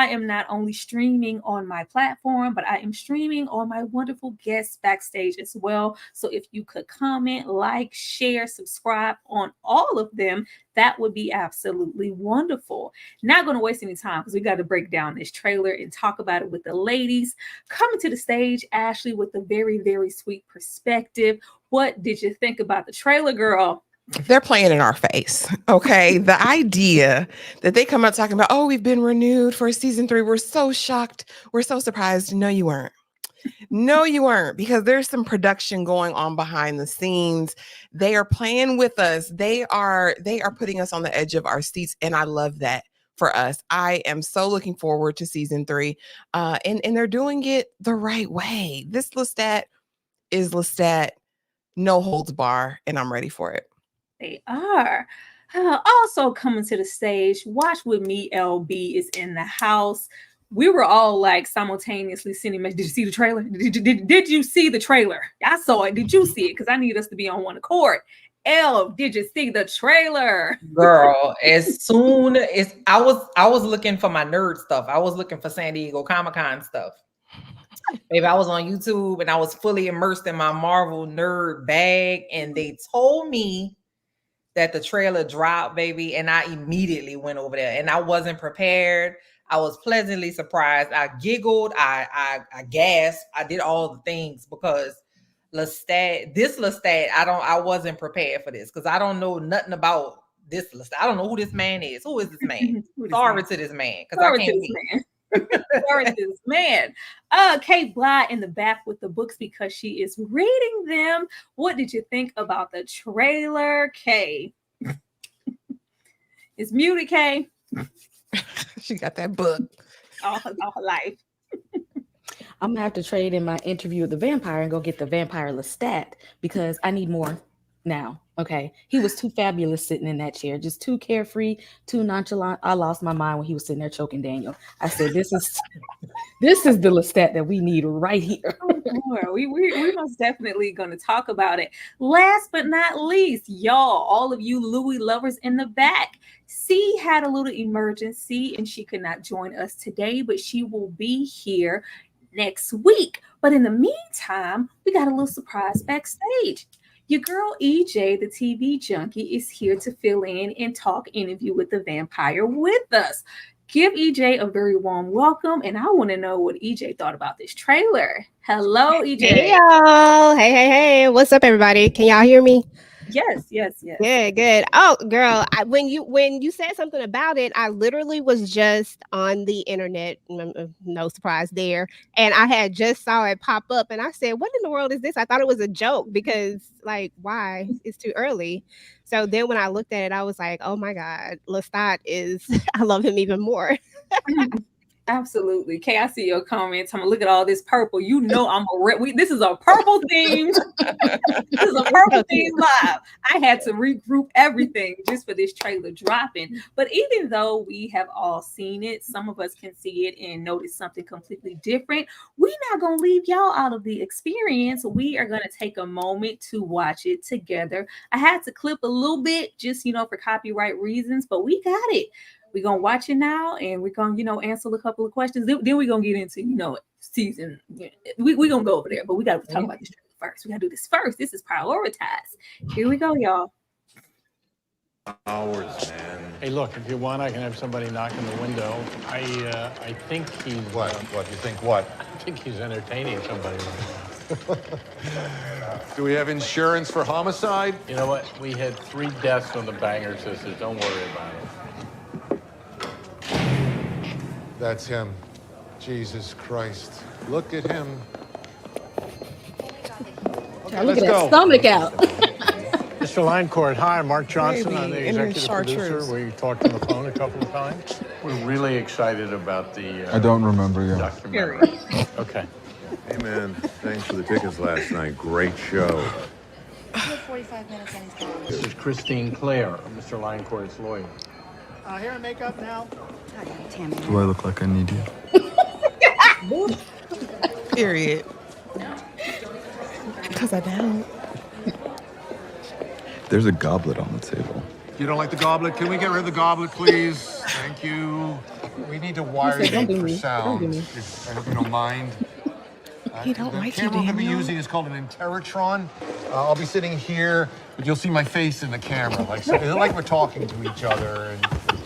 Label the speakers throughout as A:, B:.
A: I am not only streaming on my platform, but I am streaming on my wonderful guests backstage as well. So if you could comment, like, share, subscribe on all of them, that would be absolutely wonderful. Not going to waste any time because we got to break down this trailer and talk about it with the ladies. Coming to the stage, Ashley, with a very, very sweet perspective. What did you think about the trailer, girl?
B: They're playing in our face. Okay. The idea that they come out talking about, oh, we've been renewed for season 3. We're so shocked. We're so surprised. No, you weren't. No, you weren't, because there's some production going on behind the scenes. They are playing with us. They are putting us on the edge of our seats. And I love that for us. I am so looking forward to season 3. And they're doing it the right way. This Lestat is Lestat, no holds bar, and I'm ready for it.
A: They are. Also coming to the stage, watch with me, LB is in the house. We were all like simultaneously sending messages. Did you see the trailer? Did you see the trailer? I saw it. Did you see it? Because I need us to be on one accord. Did you see the trailer?
C: Girl, as soon as I was looking for my nerd stuff. I was looking for San Diego Comic-Con stuff. Maybe I was on YouTube and I was fully immersed in my Marvel nerd bag, and they told me that the trailer dropped, baby, and I immediately went over there, and I wasn't prepared. I was pleasantly surprised. I giggled, I gasped, I did all the things because Lestat, I wasn't prepared for this because I don't know nothing about this Lestat. I don't know who this man is. Who is this man? Sorry to this man because I can't hear.
A: Sorry to this man. Kate Bly in the back with the books because she is reading them. What did you think about the trailer, Kay? It's muted, Kay.
B: She got that book
A: all her life.
D: I'm gonna have to trade in my interview with the vampire and go get the vampire Lestat because I need more now. Okay, he was too fabulous sitting in that chair, just too carefree, too nonchalant. I lost my mind when he was sitting there choking Daniel. I said, "This is the Lestat that we need right here."
A: We most definitely going to talk about it. Last but not least, y'all, all of you Louis lovers in the back. C had a little emergency and she could not join us today, but she will be here next week. But in the meantime, we got a little surprise backstage. Your girl EJ, the TV junkie, is here to fill in and talk interview with the vampire with us. Give EJ a very warm welcome, and I want to know what EJ thought about this trailer. Hello, EJ.
E: Hey, y'all. Hey. What's up, everybody? Can y'all hear me?
A: Yes.
E: Good. Oh, girl, when you said something about it, I literally was just on the internet. No surprise there. And I had just saw it pop up, and I said, "What in the world is this?" I thought it was a joke because, like, why? It's too early. So then when I looked at it, I was like, "Oh my God, Lestat is." I love him even more.
A: Absolutely. Kay, I see your comments. I'm gonna look at all this purple. You know this is a purple theme. This is a purple theme live. I had to regroup everything just for this trailer dropping. But even though we have all seen it, some of us can see it and notice something completely different. We're not gonna leave y'all out of the experience. We are gonna take a moment to watch it together. I had to clip a little bit just for copyright reasons, but we got it. We're going to watch it now, and we're going to, answer a couple of questions. Then we're going to get into, season. We're going to go over there, but we got to talk about this first. We got to do this first. This is prioritized. Here we go, y'all.
F: Hours, man.
G: Hey, look, if you want, I can have somebody knock on the window. I think he's...
F: What? What? You think what?
G: I think he's entertaining somebody right now.
F: Do we have insurance for homicide?
G: You know what? We had 3 deaths on the Banger Sisters. Don't worry about it.
F: That's him. Jesus Christ. Look at him.
D: Okay, look at that stomach out.
G: Mr. Linecourt, hi, Mark Johnson. I'm the executive producer. We talked on the phone a couple of times. We're really excited about the
H: I don't remember you.
G: documentary. Okay.
F: Hey, man. Thanks for the tickets last night. Great show.
I: 45 minutes and he's gone.
G: This is Christine Clare, Mr. Linecourt's lawyer.
I: Hair and makeup now.
H: Do I look like I need you?
B: Period. Because I don't.
H: There's a goblet on the table.
F: You don't like the goblet? Can we get rid of the goblet, please? Thank you. We need to wire
D: said, "Don't
F: you
D: do
F: for
D: me. Don't do
F: sound.
D: me."
F: If I hope you don't mind.
B: He don't
F: The
B: like you,
F: camera we're going to be
B: Daniel.
F: using is called an Interrotron. I'll be sitting here, but you'll see my face in the camera. Like we're talking to each other,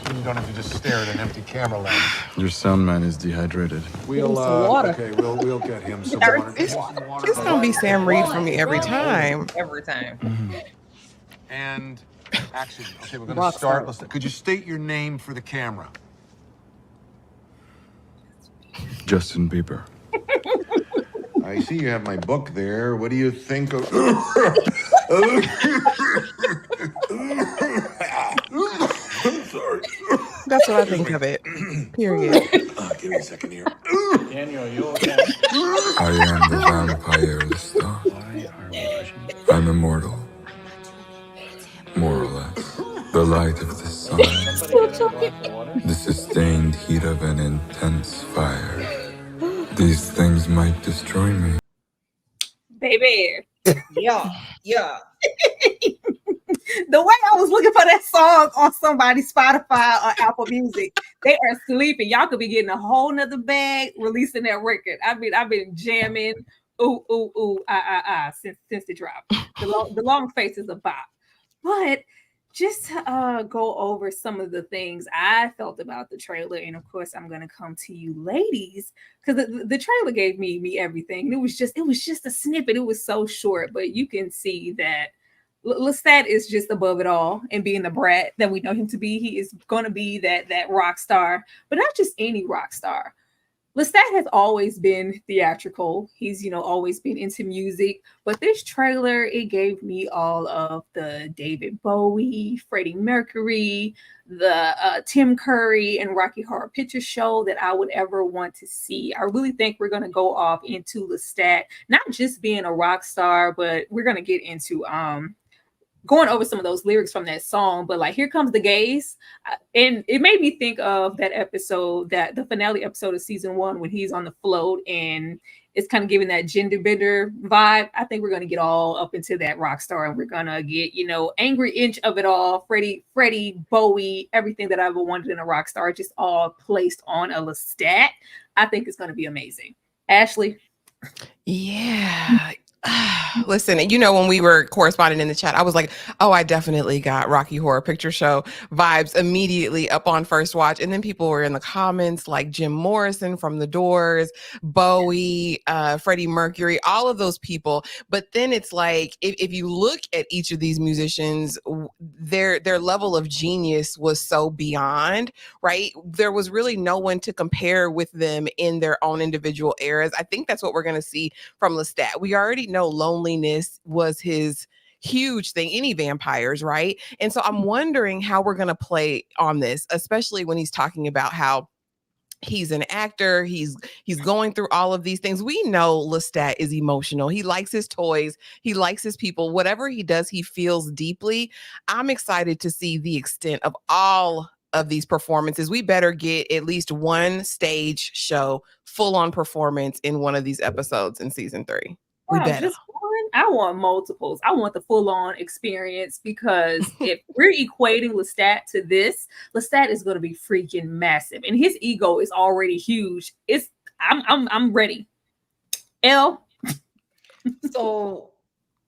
F: and you don't have to just stare at an empty camera lens.
H: Your sound man is dehydrated.
F: We'll get him some water.
B: It's gonna be Sam Reed for me every time.
C: Every time.
F: And action. Okay, we're going to start. Could you state your name for the camera?
H: Justin Bieber.
F: I see you have my book there. What do you think of... Sorry.
B: That's what I think of it. Period.
F: Give me a second here.
G: Daniel, you okay?
H: I am the vampire Lestat.
G: Why are we pushing?
H: I'm immortal. More or less. The light of the sun. The sustained heat of an intense fire. These things might destroy me.
A: Baby.
C: Yeah.
A: The way I was looking for that song on somebody's Spotify or Apple Music, they are sleeping. Y'all could be getting a whole nother bag releasing that record. I've been jamming since the drop. The long face is a bop. But just to go over some of the things I felt about the trailer, and of course I'm gonna come to you ladies, because the trailer gave me everything. It was just a snippet. It was so short, but you can see that Lestat is just above it all, and being the brat that we know him to be, he is gonna be that rock star, but not just any rock star. Lestat has always been theatrical. He's, always been into music. But this trailer, it gave me all of the David Bowie, Freddie Mercury, the Tim Curry and Rocky Horror Picture Show that I would ever want to see. I really think we're going to go off into Lestat, not just being a rock star, but we're going to get into going over some of those lyrics from that song, but like Here Comes the Gays, and it made me think of that episode, that the finale episode of season 1 when he's on the float and it's kind of giving that gender bender vibe. I think we're going to get all up into that rock star, and we're going to get, angry inch of it all, Freddie, Bowie, everything that I ever wanted in a rock star, just all placed on a Lestat. I think it's going to be amazing. Ashley?
B: Yeah. Listen, when we were corresponding in the chat, I was like, oh, I definitely got Rocky Horror Picture Show vibes immediately up on first watch. And then people were in the comments like Jim Morrison from The Doors, Bowie, Freddie Mercury, all of those people. But then it's like, if you look at each of these musicians, their level of genius was so beyond, right? There was really no one to compare with them in their own individual eras. I think that's what we're going to see from Lestat. We already know loneliness was his huge thing, any vampires, right? And so I'm wondering how we're going to play on this, especially when he's talking about how he's an actor, he's going through all of these things. We know Lestat is emotional. He likes his toys, he likes his people. Whatever he does, he feels deeply. I'm excited to see the extent of all of these performances. We better get at least one stage show, full-on performance in one of these episodes in season 3. We better.
A: Just one? I want multiples. I want the full-on experience, because if we're equating Lestat to this, Lestat is going to be freaking massive, and his ego is already huge. I'm ready. Elle?
C: So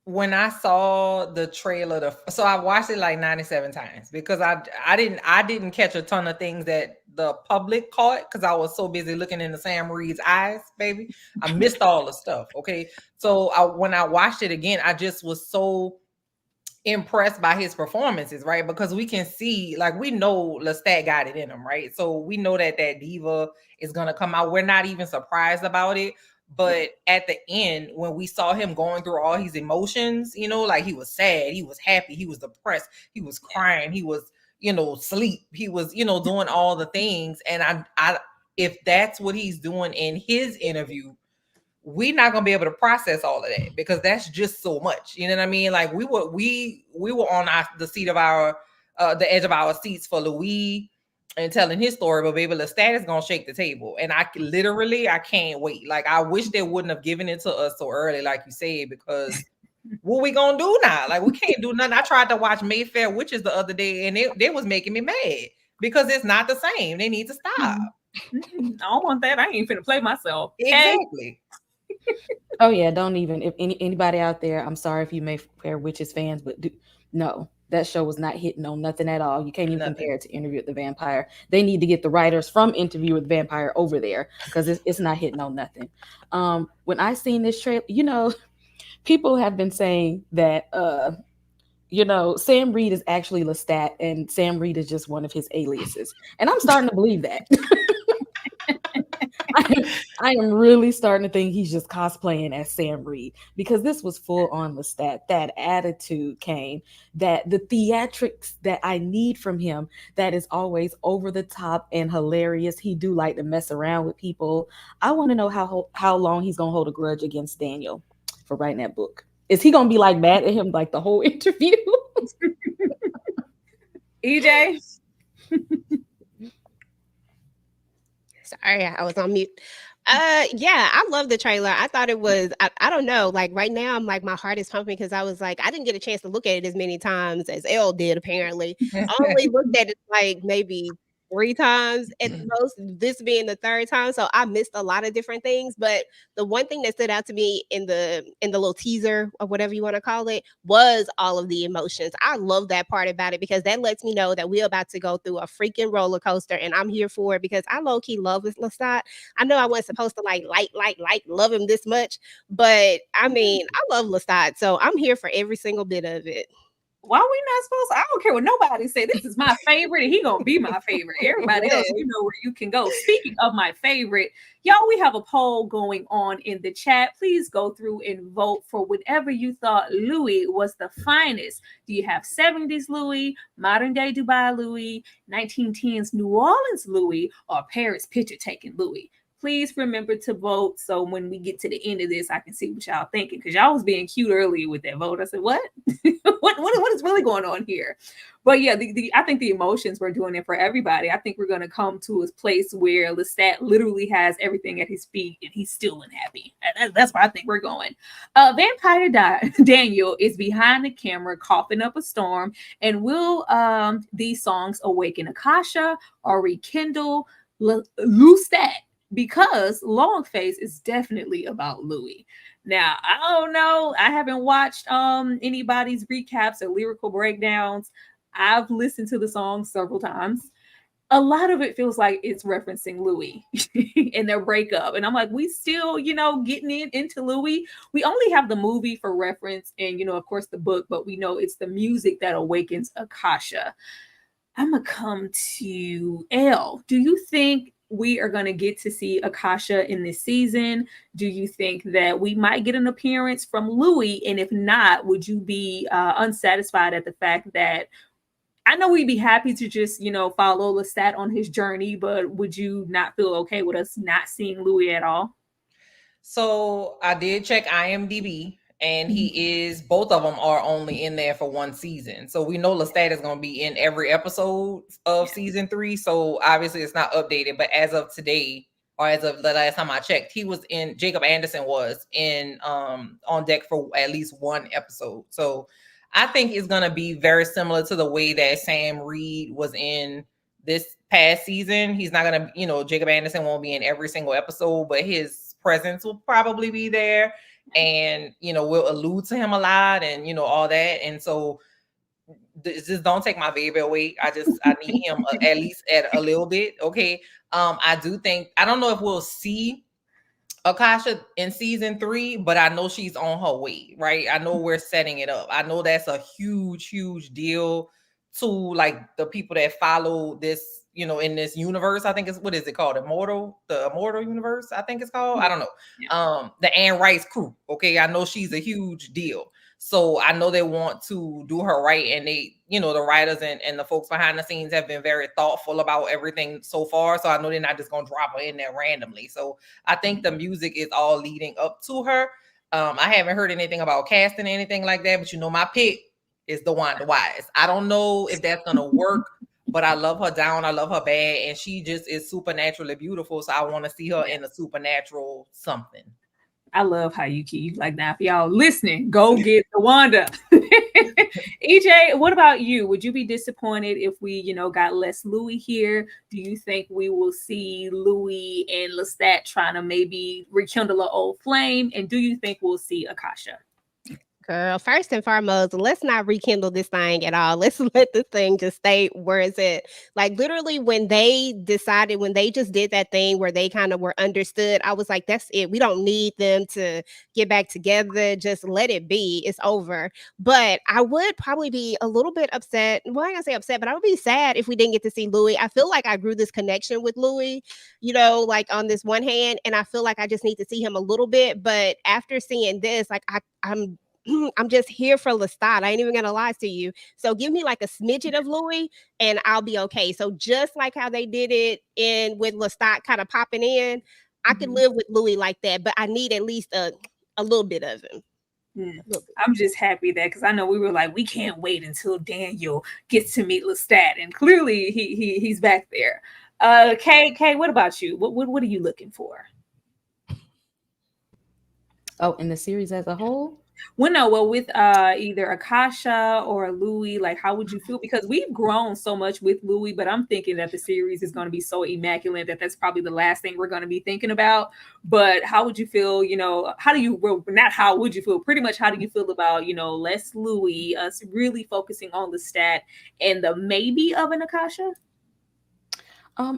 C: when I saw the trailer, so I watched it like 97 times because I didn't catch a ton of things that the public caught because I was so busy looking into Sam Reed's eyes, baby. I missed all the stuff. Okay, so when I watched it again, I just was so impressed by his performances, right? Because we can see, like, we know Lestat got it in him, right? So we know that diva is gonna come out. We're not even surprised about it. But at the end, when we saw him going through all his emotions, like he was sad, he was happy, he was depressed, he was crying, he was, sleep, he was, doing all the things. And I if that's what he's doing in his interview, we're not gonna be able to process all of that because that's just so much. You know what I mean? Like we were on the seat of our the edge of our seats for Louis and telling his story, but baby, Lestat is gonna shake the table, and I can't wait. Like I wish they wouldn't have given it to us so early, like you said, because what we gonna do now? Like we can't do nothing. I tried to watch Mayfair Witches the other day, and they was making me mad because it's not the same. They need to stop.
A: I don't want that. I ain't finna play myself.
C: Exactly.
D: Oh yeah, don't even. If anybody out there, I'm sorry if you may compare Witches fans, but no, that show was not hitting on nothing at all. You can't even compare it to Interview with the Vampire. They need to get the writers from Interview with the Vampire over there because it's not hitting on nothing. When I seen this trailer, you know, people have been saying that you know, Sam Reed is actually Lestat and Sam Reed is just one of his aliases, and I'm starting to believe that. I am really starting to think he's just cosplaying as Sam Reed because this was full on Lestat. That attitude came, that the theatrics that I need from him, that is always over the top and hilarious. He do like to mess around with people. I want to know how long he's gonna hold a grudge against Daniel for writing that book. Is he gonna be like mad at him like the whole interview?
A: EJ.
E: Sorry, I was on mute. Yeah, I love the trailer. I thought it was, I don't know, like right now I'm like, my heart is pumping because I was like, I didn't get a chance to look at it as many times as Elle did, apparently. I only looked at it like maybe 3 times at the most, this being the 3rd time. So I missed a lot of different things. But the one thing that stood out to me in the little teaser or whatever you want to call it was all of the emotions. I love that part about it because that lets me know that we're about to go through a freaking roller coaster, and I'm here for it because I low-key love this Lestat. I know I wasn't supposed to like love him this much, but I mean, I love Lestat, so I'm here for every single bit of it.
A: Why are we not supposed to? I don't care what nobody say. This is my favorite, and he gonna be my favorite. Everybody else, you know where you can go. Speaking of my favorite, y'all, we have a poll going on in the chat. Please go through and vote for whatever you thought Louis was the finest. Do you have 70s Louis, modern day Dubai Louis, 1910s New Orleans Louis, or Paris picture taking Louis? Please remember to vote so when we get to the end of this, I can see what y'all thinking. Because y'all was being cute earlier with that vote. I said, what? what is really going on here? But yeah, I think the emotions were doing it for everybody. I think we're going to come to a place where Lestat literally has everything at his feet and he's still unhappy. That's where I think we're going. Vampire Daniel is behind the camera coughing up a storm. And will these songs awaken Akasha or rekindle Lestat? Because Longface is definitely about Louis. Now, I don't know. I haven't watched anybody's recaps or lyrical breakdowns. I've listened to the song several times. A lot of it feels like it's referencing Louis and their breakup. And I'm like, we still, you know, getting into Louis. We only have the movie for reference and, you know, of course, the book, but we know it's the music that awakens Akasha. I'm going to come to Elle. Do you think we are going to get to see Akasha in this season? Do you think that we might get an appearance from Louis? And if not, would you be unsatisfied at the fact that, I know we'd be happy to just, you know, follow Lestat on his journey, but would you not feel okay with us not seeing Louis at all?
C: So I did check IMDb, and he is, both of them are only in there for 1 season. So we know Lestat is going to be in every episode of season 3. So obviously it's not updated, but as of today, or as of the last time I checked, Jacob Anderson was in on deck for at least 1 episode. So I think it's going to be very similar to the way that Sam Reed was in this past season. He's not going to, you know, Jacob Anderson won't be in every single episode, but his presence will probably be there. And, you know, we'll allude to him a lot and, you know, all that. And so just don't take my baby away. I need him at least at a little bit. Okay. I do think, I don't know if we'll see Akasha in season 3, but I know she's on her way, right? I know we're setting it up. I know that's a huge deal to like the people that follow this, you know, in this universe. I think it's, what is it called? The Immortal universe, I think it's called. I don't know. Yeah. The Anne Rice crew. Okay. I know she's a huge deal. So I know they want to do her right. And they, you know, the writers and the folks behind the scenes have been very thoughtful about everything so far. So I know they're not just going to drop her in there randomly. So I think the music is all leading up to her. I haven't heard anything about casting or anything like that, but you know, my pick is DeWanda Wise. I don't know if that's going to work, but I love her down. I love her bad. And she just is supernaturally beautiful. So I want to see her in a supernatural something.
A: I love how you keep like, now if y'all listening, go get DeWanda. EJ, what about you? Would you be disappointed if we, got less Louis here? Do you think we will see Louis and Lestat trying to maybe rekindle an old flame? And do you think we'll see Akasha?
E: Girl, first and foremost, let's not rekindle this thing at all. Let's let this thing just stay where it's at. Like literally when they just did that thing where they kind of were understood, I was like, that's it. We don't need them to get back together. Just let it be. It's over. But I would probably be a little bit upset. Well, I'm gonna say upset, but I would be sad if we didn't get to see Louis. I feel like I grew this connection with Louis, like on this one hand, and I feel like I just need to see him a little bit. But after seeing this, like I'm just here for Lestat. I ain't even gonna lie to you. So give me like a smidget of Louis and I'll be okay. So just like how they did it in with Lestat kind of popping in, I could live with Louis like that, but I need at least a little bit of him.
A: I'm just happy that because I know we were like, we can't wait until Daniel gets to meet Lestat, and clearly he's back there. Kay, what about you? What are you looking for?
D: Oh, in the series as a whole?
A: Well, with either Akasha or Louis, like how would you feel? Because we've grown so much with Louis, but I'm thinking that the series is going to be so immaculate that that's probably the last thing we're going to be thinking about. But how would you feel? Not how would you feel? Pretty much, how do you feel about less Louis, us really focusing on Lestat and the maybe of an Akasha?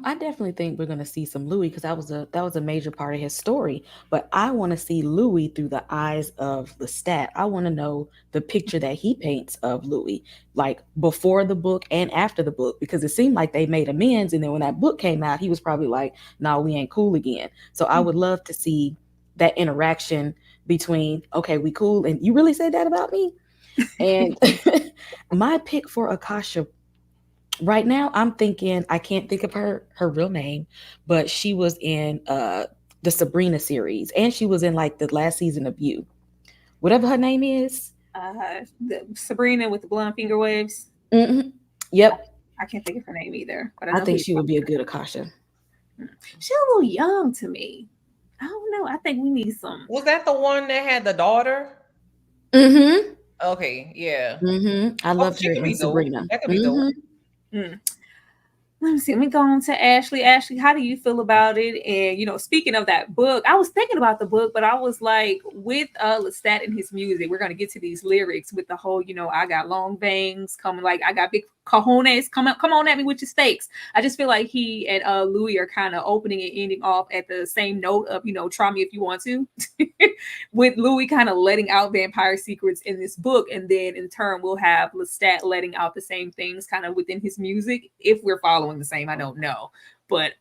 D: I definitely think we're going to see some Louis because that was a major part of his story. But I want to see Louis through the eyes of Lestat. I want to know the picture that he paints of Louis, like before the book and after the book, because it seemed like they made amends. And then when that book came out, he was probably like, "No, we ain't cool again." So I would love to see that interaction between, okay, we cool, and you really said that about me. And my pick for Akasha. Right now, I'm thinking, I can't think of her real name, but she was in the Sabrina series, and she was in like the last season of You. Whatever her name is.
A: Sabrina with the blonde finger waves.
D: Mm-hmm. Yep.
A: I can't think of her name either. But
D: I think she would be a good Akasha.
A: She's a little young to me. I don't know. I think we need some.
C: Was that the one that had the daughter?
D: Mm-hmm.
C: Okay, yeah.
D: Mm-hmm. I loved her in Sabrina.
C: That could be dope.
A: Let me see. Let me go on to Ashley. Ashley, how do you feel about it? And speaking of that book, I was thinking about the book, but I was like, with Lestat and his music, we're gonna get to these lyrics with the whole, I got long bangs coming, like I got big cojones, come on at me with your steaks. I just feel like he and Louis are kind of opening and ending off at the same note of, try me if you want to. With Louis kind of letting out vampire secrets in this book, and then in turn we'll have Lestat letting out the same things kind of within his music. If we're following the same, I don't know, but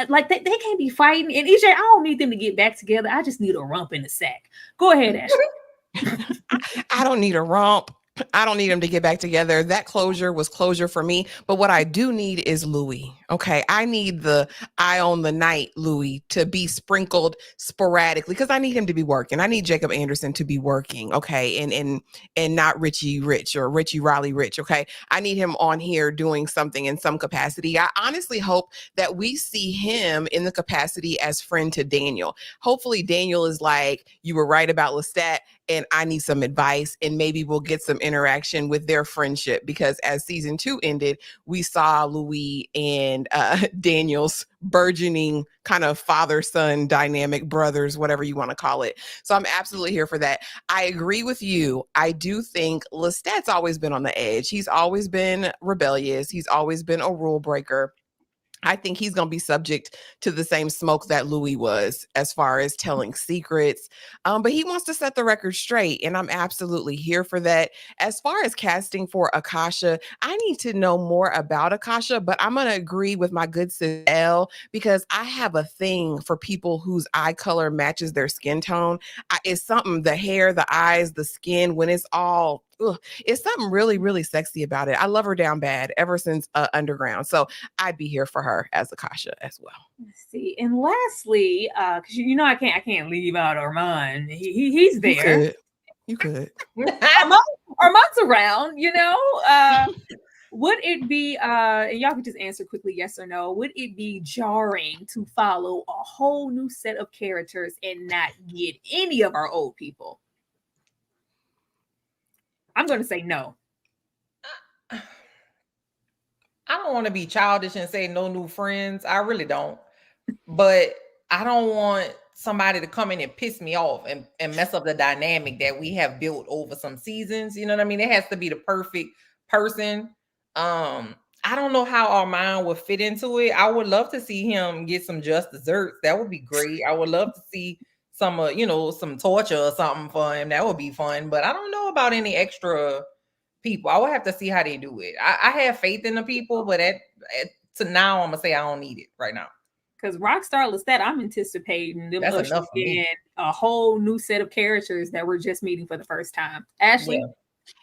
A: like they can't be fighting. And EJ, I don't need them to get back together. I just need a rump in the sack. Go ahead, Ashley.
B: I don't need a romp. I don't need them to get back together. That closure was closure for me. But what I do need is Louis. Okay. I need the eye on the night Louis to be sprinkled sporadically because I need him to be working. I need Jacob Anderson to be working. Okay. And not Richie Rich or Richie Riley Rich. Okay. I need him on here doing something in some capacity. I honestly hope that we see him in the capacity as friend to Daniel. Hopefully Daniel is like, you were right about Lestat and I need some advice, and maybe we'll get some interaction with their friendship, because as season 2 ended, we saw Louis and Daniel's burgeoning kind of father-son dynamic, brothers, whatever you want to call it. So I'm absolutely here for that. I agree with you. I do think Lestat's always been on the edge. He's always been rebellious. He's always been a rule breaker. I think he's going to be subject to the same smoke that Louis was as far as telling secrets. But he wants to set the record straight, and I'm absolutely here for that. As far as casting for Akasha, I need to know more about Akasha, but I'm going to agree with my good sis Elle, because I have a thing for people whose eye color matches their skin tone. It's something, the hair, the eyes, the skin, when it's all... it's something really, really sexy about it. I love her down bad ever since Underground. So I'd be here for her as Akasha as well.
A: Let's see. And lastly, because I can't leave out Armand. He's there.
B: You could.
A: Armand's around, Would it be and y'all could just answer quickly, yes or no, would it be jarring to follow a whole new set of characters and not get any of our old people? I'm going to say no.
C: I don't want to be childish and say no new friends. I really don't. But I don't want somebody to come in and piss me off and mess up the dynamic that we have built over some seasons. You know what I mean? It has to be the perfect person. I don't know how Armand would fit into it. I would love to see him get some just desserts. That would be great. I would love to see some some torture or something for him. That would be fun. But I don't know about any extra people. I would have to see how they do it. I have faith in the people, but to now I'm gonna say I don't need it right now.
A: Because Rockstar Lestat, I'm anticipating them
C: That's enough for me.
A: in a whole new set of characters that we're just meeting for the first time. Ashley?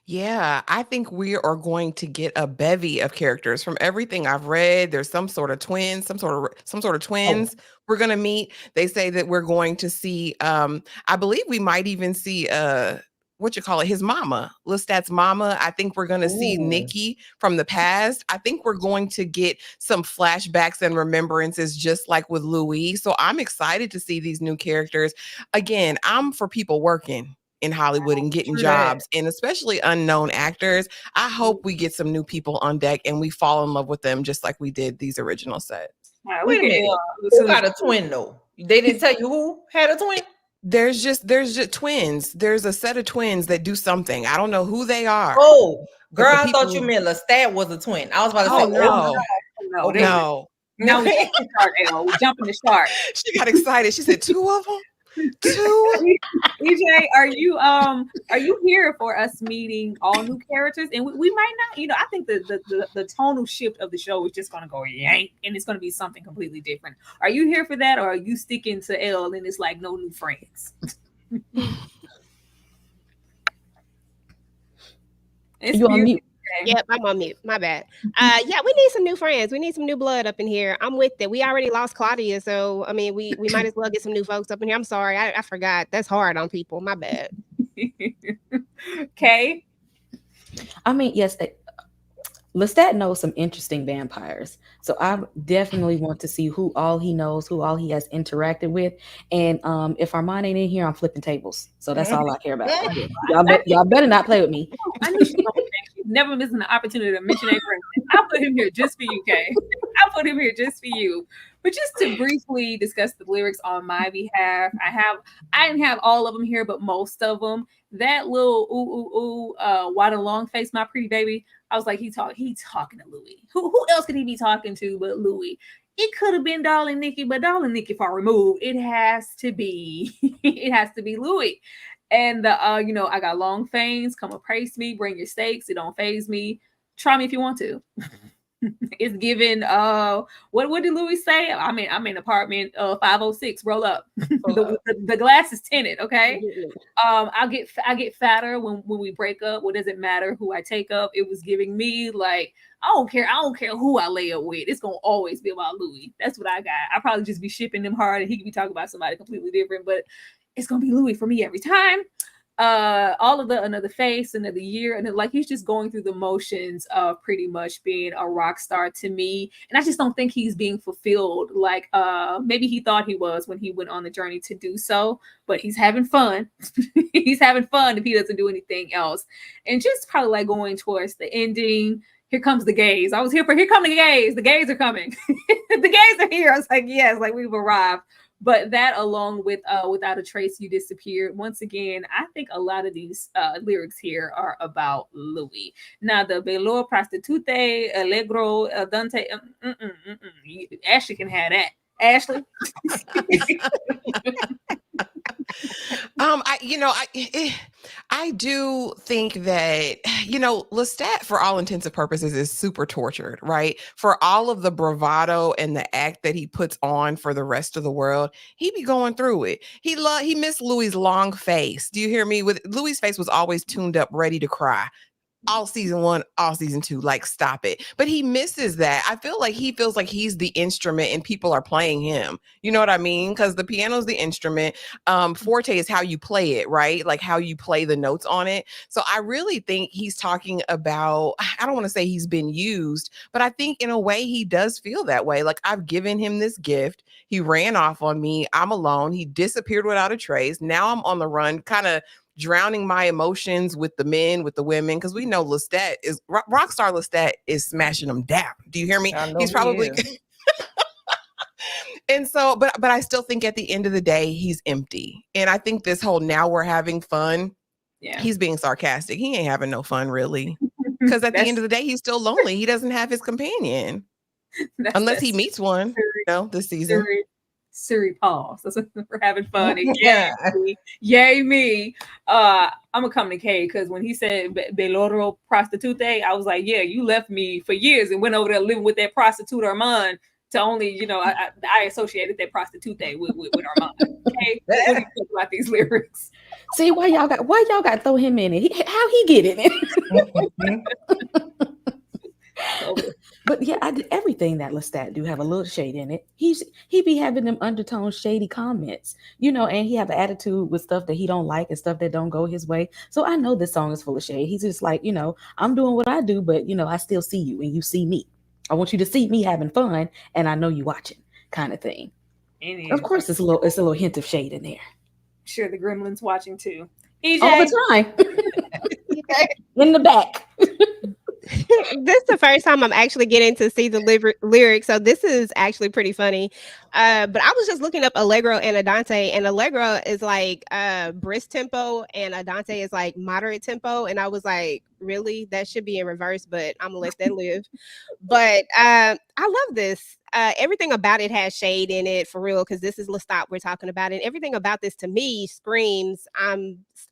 B: Yeah, I think we are going to get a bevy of characters. From everything I've read, there's some sort of twins, some sort of twins we're going to meet. They say that we're going to see I believe we might even see his mama, Lestat's mama. I think we're going to see Nikki from the past. I think we're going to get some flashbacks and remembrances just like with Louis. So I'm excited to see these new characters. Again, I'm for people working in Hollywood and getting jobs, and especially unknown actors. I hope we get some new people on deck and we fall in love with them just like we did these original sets.
C: Wait a minute. Who got a twin though? They didn't tell you who had a twin?
B: There's just twins. There's a set of twins that do something. I don't know who they are.
C: Oh, girl, I thought you meant Lestat was a twin. I was about to say,
B: no.
A: We're jumping the shark.
B: She got excited. She said, 2 of them? 2?
A: EJ, are you here for us meeting all new characters? And we might not, I think the tonal shift of the show is just gonna go yank and it's gonna be something completely different. Are you here for that, or are you sticking to L and it's like no new friends?
D: You on mute?
E: Yep, I'm on mute. My bad. Yeah, we need some new friends. We need some new blood up in here. I'm with it. We already lost Claudia, so I mean, we might as well get some new folks up in here. I'm sorry, I forgot. That's hard on people. My bad.
A: Okay.
D: I mean, yes, Lestat knows some interesting vampires, so I definitely want to see who all he knows, who all he has interacted with, and if Armand ain't in here, I'm flipping tables. So that's all I care about. Y'all better not play with me.
A: I knew she never missing the opportunity to mention a friend. I'll put him here just for you, Kay. I'll put him here just for you. But just to briefly discuss the lyrics on my behalf, I didn't have all of them here, but most of them. That little why the long face, my pretty baby. I was like, he talking to Louis. Who else could he be talking to but Louis? It could have been Darling Nikki, but Darling Nikki far removed. It has to be Louis. And I got long fangs. Come appraise me. Bring your stakes. It don't faze me. Try me if you want to. It's given. What did Louis say? I'm in apartment 506. Roll up. The glass is tinted. Okay. I get fatter when we break up. What does it matter who I take up? It was giving me like I don't care who I lay up with. It's gonna always be about Louis. That's what I got. I probably just be shipping them hard, and he could be talking about somebody completely different, but it's gonna be Louis for me every time. All of another face, another year, and like he's just going through the motions of pretty much being a rock star to me. And I just don't think he's being fulfilled like maybe he thought he was when he went on the journey to do so, but he's having fun. He's having fun if he doesn't do anything else. And just probably like going towards the ending. Here comes the gays. I was here come the gays. The gays are coming. The gays are here. I was like, yes, like we've arrived. But that along with Without a Trace, You Disappeared. Once again, I think a lot of these lyrics here are about Louis. Now, the Belor Prostitute, Allegro, Dante, Ashley can have that. Ashley?
B: I do think that, Lestat, for all intents and purposes, is super tortured, right? For all of the bravado and the act that he puts on for the rest of the world, he be going through it. He missed Louis' long face. Do you hear me? With Louis' face was always tuned up, ready to cry. All season 1, all season 2, like stop it. But he misses that. I feel like he feels like he's the instrument and people are playing him. You know what I mean? Because the piano's the instrument. Forte is how you play it, right? Like how you play the notes on it. So I really think he's talking about, I don't want to say he's been used, but I think in a way he does feel that way. Like I've given him this gift. He ran off on me. I'm alone. He disappeared without a trace. Now I'm on the run, kind of drowning my emotions with the men, with the women, because we know Lestat is rockstar. Lestat is smashing them down. Do you hear me? He's probably and so, but I still think at the end of the day, he's empty. And I think this whole now we're having fun. Yeah, he's being sarcastic. He ain't having no fun really. Because at the end of the day, he's still lonely. He doesn't have his companion. Unless he meets one, this season.
A: Siri pause. We're having fun. And yay me. I'm gonna come to Kay because when he said Beloro prostitute, I was like, yeah, you left me for years and went over there living with that prostitute Armand to only, I associated that prostitute with Armand. Okay, what do you think about these lyrics?
D: See, why y'all got to throw him in it? How he get in it? But yeah, I did everything that Lestat do have a little shade in it. He be having them undertone shady comments, and he have an attitude with stuff that he don't like and stuff that don't go his way. So I know this song is full of shade. He's just like, I'm doing what I do, but I still see you and you see me. I want you to see me having fun, and I know you watching, kind of thing. Of course, it's a little hint of shade in there.
A: Sure, the gremlins watching too. EJ.
D: All the time. In the back.
E: This is the first time I'm actually getting to see the lyrics, so this is actually pretty funny. But I was just looking up Allegro and Andante, and Allegro is like brisk tempo, and Andante is like moderate tempo. And I was like, really? That should be in reverse, but I'm gonna let that live. But I love this. Everything about it has shade in it for real, because this is Lestat we're talking about, and everything about this to me screams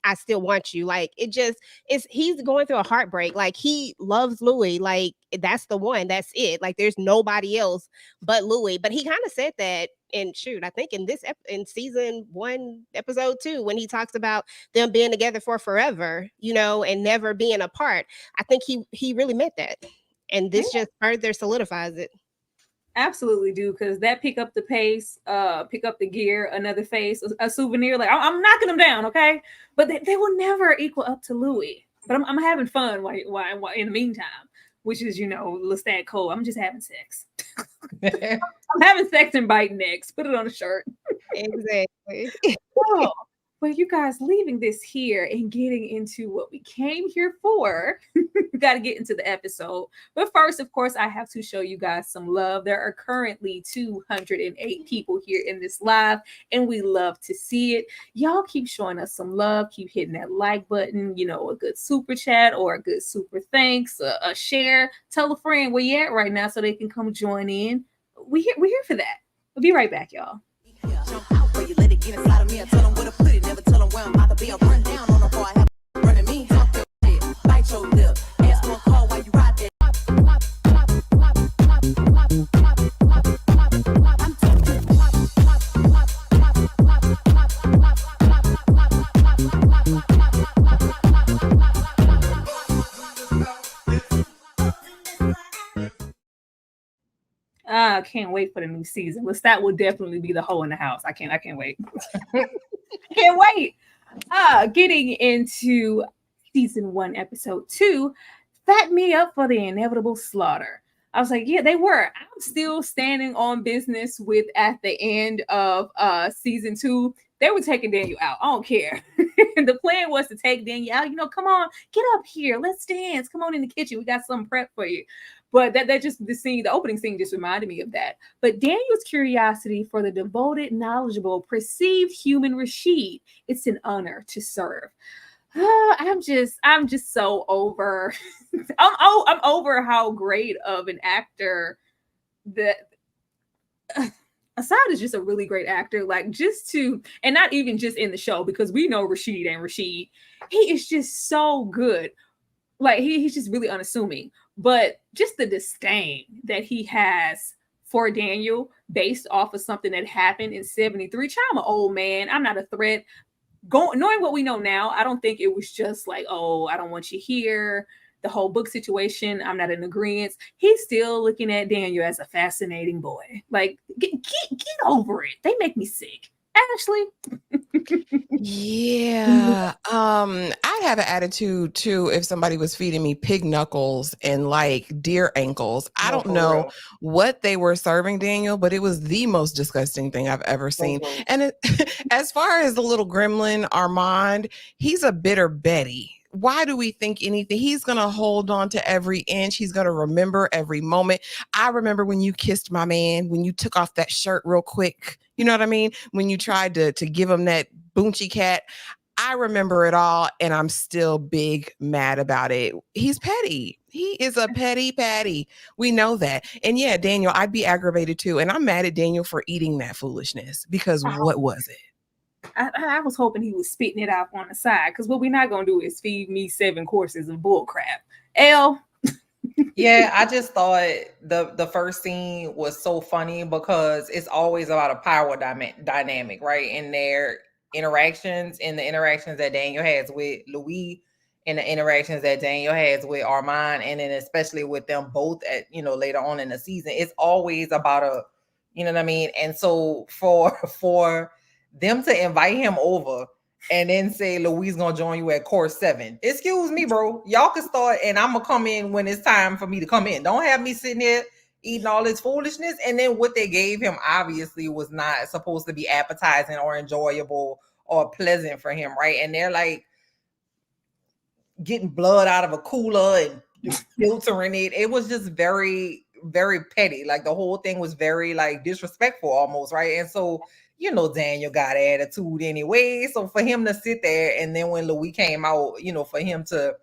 E: I still want you. Like he's going through a heartbreak. Like he loves Louis. Like that's the one. That's it. Like there's nobody else but Louis. But he kind of said that in I think in season 1, episode 2, when he talks about them being together for forever, and never being apart. I think he really meant that, and this just further solidifies it.
A: Absolutely do, because that pick up the pace, pick up the gear, another face, a souvenir. Like I'm knocking them down, okay, but they will never equal up to Louis. But I'm having fun while in the meantime, which is Lestat Cole. I'm just having sex. I'm having sex and biting necks. Put it on a shirt.
E: Exactly.
A: Oh, but you guys, leaving this here and getting into what we came here for, we got to get into the episode. But first, of course, I have to show you guys some love. There are currently 208 people here in this live, and we love to see it. Y'all keep showing us some love. Keep hitting that like button, a good super chat or a good super thanks, a share. Tell a friend where you at right now so they can come join in. We're here for that. We'll be right back, y'all. Jump out where you let it get inside of me. I tell them where to put it, never tell them where I'm about to be. I'll run down on the bar, I have running me. Talk your shit, bite your lip. Ask for a call while you ride that. I can't wait for the new season. Lestat will definitely be the hoe in the house. I can't wait. I can't wait. Getting into season 1, episode 2, fat me up for the inevitable slaughter. I was like, yeah, they were. I'm still standing on business with at the end of season 2. They were taking Daniel out. I don't care. The plan was to take Daniel out. Come on, get up here. Let's dance. Come on in the kitchen. We got something prepped for you. But that just the opening scene just reminded me of that. But Daniel's curiosity for the devoted, knowledgeable, perceived human Rashid, it's an honor to serve. I'm just so over. I'm over how great of an actor that. Assad is just a really great actor. Like and not even just in the show, because we know Rashid and Rashid. He is just so good. Like he's just really unassuming. But just the disdain that he has for Daniel based off of something that happened in 73. I'm an old man. I'm not a threat. Knowing what we know now, I don't think it was just like, oh, I don't want you here. The whole book situation, I'm not in agreement. He's still looking at Daniel as a fascinating boy. Like, get over it. They make me sick. Ashley.
B: Yeah. I'd have an attitude too if somebody was feeding me pig knuckles and like deer ankles. I don't know what they were serving, Daniel, but it was the most disgusting thing I've ever seen. And as far as the little gremlin Armand, he's a bitter Betty. Why do we think anything? He's going to hold on to every inch. He's going to remember every moment. I remember when you kissed my man, when you took off that shirt real quick. You know what I mean? When you tried to give him that Boonchie cat. I remember it all, and I'm still big mad about it. He's petty. He is a petty patty. We know that. And yeah, Daniel, I'd be aggravated too. And I'm mad at Daniel for eating that foolishness because what was it?
A: I was hoping he was spitting it out on the side, because what we're not going to do is feed me 7 courses of bull crap. L.
C: Yeah, I just thought the first scene was so funny because it's always about a power dynamic, right? In their interactions, in the interactions that Daniel has with Louis, and the interactions that Daniel has with Armand, and then especially with them both at, later on in the season, it's always about a, you know what I mean? And so for them to invite him over and then say Louis gonna join you at course 7. Excuse me, bro. Y'all can start, and I'm gonna come in when it's time for me to come in. Don't have me sitting here eating all this foolishness. And then what they gave him obviously was not supposed to be appetizing or enjoyable or pleasant for him, right? And they're like getting blood out of a cooler and filtering it. It was just very, very petty. Like the whole thing was very like disrespectful almost, right? And so Daniel got attitude anyway. So for him to sit there, and then when Louis came out, for him to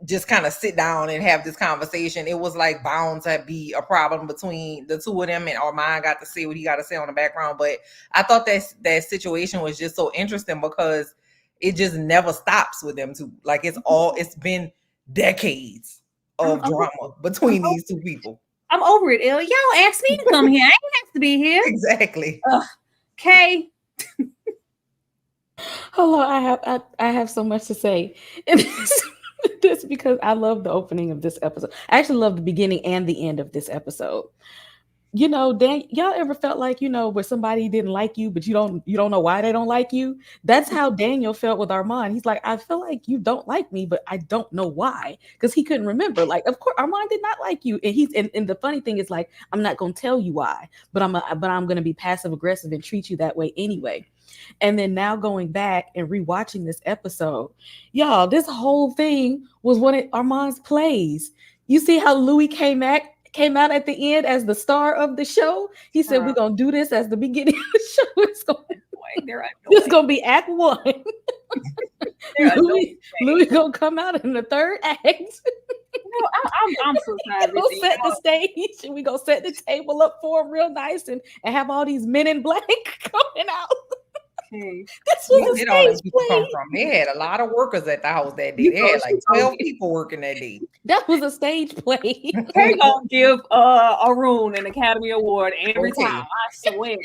C: just kind of sit down and have this conversation, it was like bound to be a problem between the two of them, and Armand got to say what he got to say on the background. But I thought that situation was just so interesting because it just never stops with them two. Like it's been decades of drama between these two people.
A: I'm over it, L. Y'all asked me to come here. I ain't have to be here.
C: Exactly.
A: Okay.
D: Hello, I have so much to say. This because I love the opening of this episode. I actually love the beginning and the end of this episode. Y'all ever felt like, where somebody didn't like you, but you don't know why they don't like you? That's how Daniel felt with Armand. He's like, I feel like you don't like me, but I don't know why. Because he couldn't remember. Like, of course, Armand did not like you. And the funny thing is, like, I'm not gonna tell you why, but I'm gonna be passive aggressive and treat you that way anyway. And then now going back and rewatching this episode, y'all, this whole thing was one of Armand's plays. You see how Louis came out at the end as the star of the show. He said, we're going to do this as the beginning of the show. It's going to be act 1. Louis going to come out in the third act.
A: I'm so tired.
D: We'll set the stage, and we're going to set the table up for him real nice and have all these men in black coming out. This was a stage play.
C: Come from. They had a lot of workers at the house that day. They had like 12 people working that day.
D: That was a stage play.
A: They're gonna give Arun an Academy Award every time. I swear.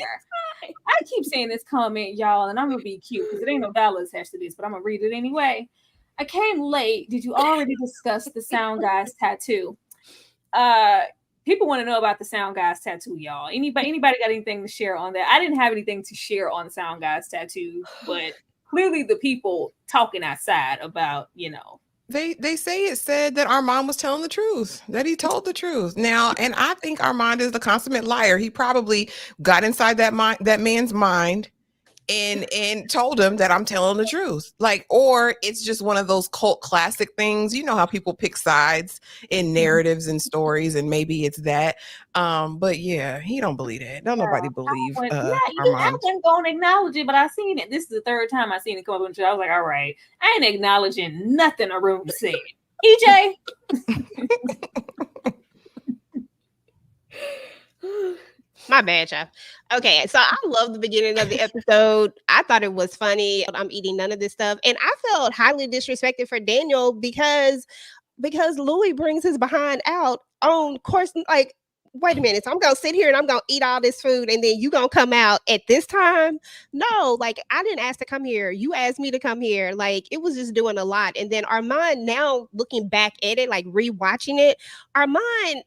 A: I keep saying this comment, y'all, and I'm gonna be cute because it ain't no dollar attached to this, but I'm gonna read it anyway. I came late. Did you already discuss the Sound Guys tattoo? People want to know about the Sound Guys tattoo, y'all. Anybody got anything to share on that? I didn't have anything to share on the Sound Guys tattoo, but clearly the people talking outside about,
B: They say it said that Armand was telling the truth, that he told the truth. Now, and I think Armand is the consummate liar. He probably got inside that man's mind and told him that I'm telling the truth. Like, or it's just one of those cult classic things. You know how people pick sides in narratives and stories, and maybe it's that. But yeah, he don't believe that. Don't nobody believe Armand.
A: I wasn't going to acknowledge it, but I seen it. This is the third time I seen it come up on the show. I was like, all right, I ain't acknowledging nothing Arun said. EJ.
E: My bad, y'all. Okay, so I love the beginning of the episode. I thought it was funny. I'm eating none of this stuff. And I felt highly disrespected for Daniel because Louis brings his behind out on course. Like, wait a minute. So I'm going to sit here and I'm going to eat all this food and then you going to come out at this time? No, like, I didn't ask to come here. You asked me to come here. Like, it was just doing a lot. And then Armand, now looking back at it, like rewatching it, Armand,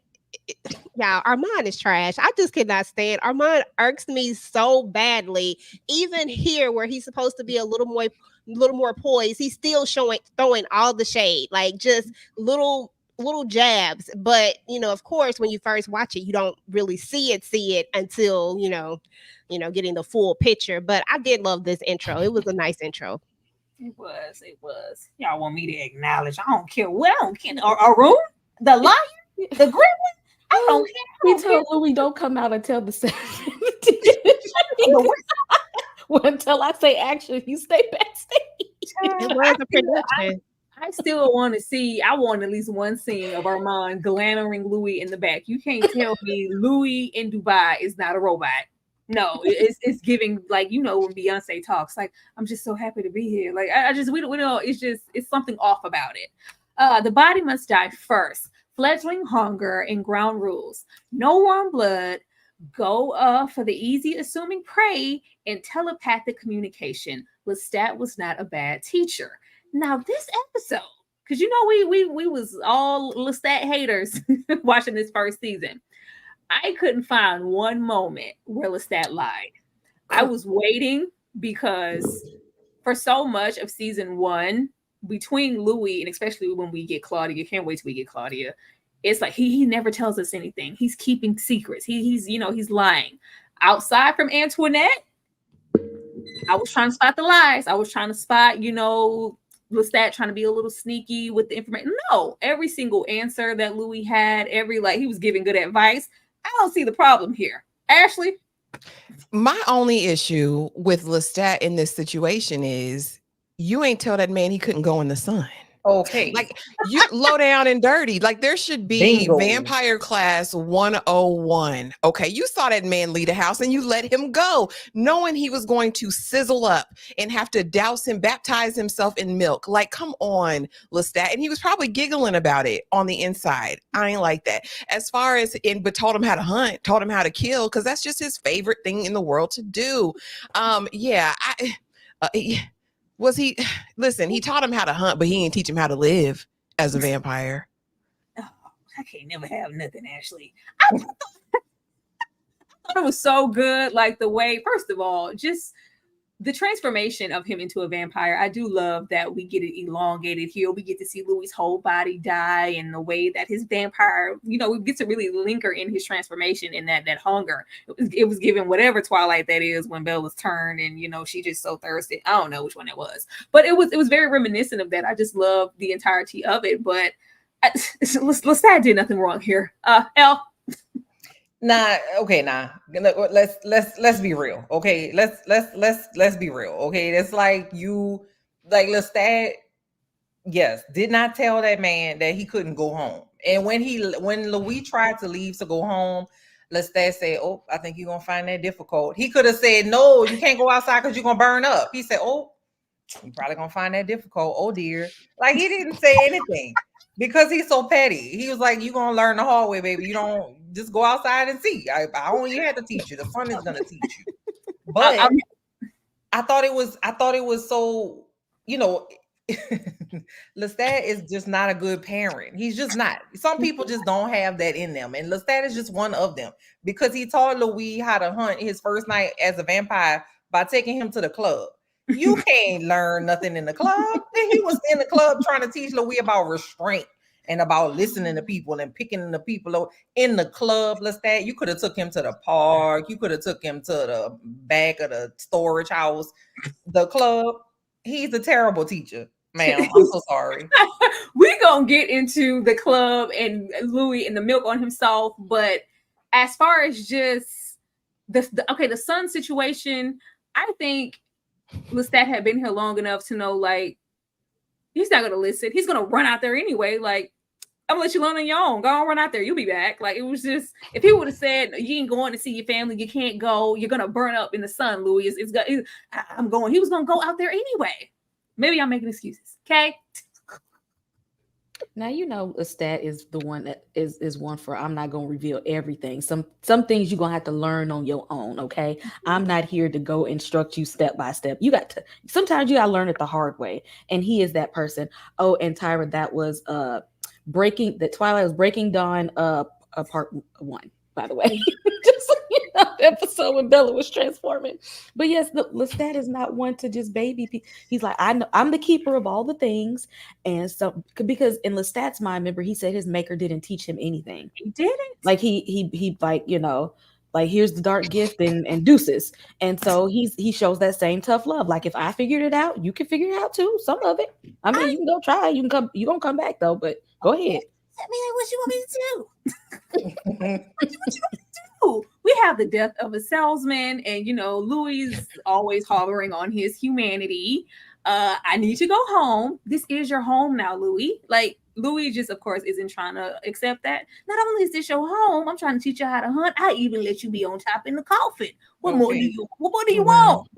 E: Yeah, Armand is trash. I just cannot stand. Armand irks me so badly. Even here, where he's supposed to be a little more poised, he's still throwing all the shade, like just little jabs. But of course, when you first watch it, you don't really see it until getting the full picture. But I did love this intro. It was a nice intro.
A: It was. Y'all want me to acknowledge? I don't care. Well, I don't care. Arun, the lion, the gremlin. I don't care.
D: He told Louis, don't come out until the 7th. Until I say action, you stay backstage.
E: It was a production.
A: I still want to see. I want at least one scene of Armand glamouring Louis in the back. You can't tell me Louis in Dubai is not a robot. No, it's giving, like, when Beyonce talks, like, I'm just so happy to be here. Like, we don't. It's something off about it. The body must die first. Fledgling hunger and ground rules. No warm blood. Go for the easy assuming prey and telepathic communication. Lestat was not a bad teacher. Now this episode, because we was all Lestat haters watching this first season. I couldn't find one moment where Lestat lied. I was waiting because for so much of season 1, between Louis and especially when we get Claudia, can't wait till we get Claudia. It's like he never tells us anything. He's keeping secrets. He's lying. Outside from Antoinette, I was trying to spot the lies. I was trying to spot, Lestat trying to be a little sneaky with the information. No, every single answer that Louis had, he was giving good advice. I don't see the problem here. Ashley?
B: My only issue with Lestat in this situation is you ain't tell that man he couldn't go in the sun.
C: Okay.
B: Like, you low down and dirty. Like, there should be
C: Bingo.
B: Vampire Class 101. Okay, you saw that man leave the house and you let him go, knowing he was going to sizzle up and have to baptize himself in milk. Like, come on, Lestat. And he was probably giggling about it on the inside. I ain't like that. As far as but told him how to hunt, told him how to kill, because that's just his favorite thing in the world to do. Listen, he taught him how to hunt, but he didn't teach him how to live as a vampire.
A: Oh, I can't never have nothing, Ashley. I thought it was so good. Like, the way, first of all, just the transformation of him into a vampire. I do love that we get it elongated here. We get to see Louis' whole body die, and the way that his vampire, we get to really linger in his transformation and that hunger. It was given whatever Twilight that is when Belle was turned, and she's just so thirsty. I don't know which one it was, but it was very reminiscent of that. I just love the entirety of it. But Lestat did nothing wrong here. Elle.
C: Let's be real. Okay, let's be real. Okay, it's like Lestat, yes, did not tell that man that he couldn't go home. And when Louis tried to leave to go home, Lestat said, "Oh, I think you're gonna find that difficult." He could have said, "No, you can't go outside because you're gonna burn up." He said, "Oh, you're probably gonna find that difficult. Oh dear." Like, he didn't say anything. Because he's so petty. He was like, "You're gonna learn the hard way, baby. You don't just go outside and see. I only had to teach you. The sun is gonna teach you." But I thought it was so, Lestat is just not a good parent. He's just not. Some people just don't have that in them. And Lestat is just one of them. Because he taught Louis how to hunt his first night as a vampire by taking him to the club. You can't learn nothing in the club. He was in the club trying to teach Louis about restraint and about listening to people and picking the people in the club. Lestat, you could have took him to the park. You could have took him to the back of the storage house. The club. He's a terrible teacher, ma'am. I'm so sorry.
A: We're gonna get into the club and Louis and the milk on himself, but as far as just the sun situation, I think Lestat had been here long enough to know, like, he's not gonna listen. He's gonna run out there anyway. Like, I'm gonna let you learn on your own. Go on, run out there. You'll be back. Like, it was just, if he would have said, "You ain't going to see your family. You can't go. You're gonna burn up in the sun, Louis." I'm going. He was gonna go out there anyway. Maybe I'm making excuses. Okay.
D: Now, Lestat is the one that is one for, I'm not going to reveal everything. Some things you're going to have to learn on your own, okay? I'm not here to go instruct you step by step. Sometimes you got to learn it the hard way. And he is that person. Oh, and Tyra, that was Twilight was Breaking Dawn part 1, by the way. Just so you know, the episode when Bella was transforming. But yes, Lestat is not one to just baby people. He's like, I know I'm the keeper of all the things. And so because in Lestat's mind, remember, he said his maker didn't teach him anything.
A: He didn't.
D: Like he like, you know, like here's the dark gift and deuces. And so he shows that same tough love. Like if I figured it out, you can figure it out too. Some of it. I mean, you can go try. You gonna come back though, but go ahead.
A: I mean, what you want me to do? What you want me to do? We have the death of a salesman, and you know, Louis is always hovering on his humanity. I need to go home. This is your home now, Louis. Like Louis just, of course, isn't trying to accept that. Not only is this your home, I'm trying to teach you how to hunt. I even let you be on top in the coffin. What more do you want?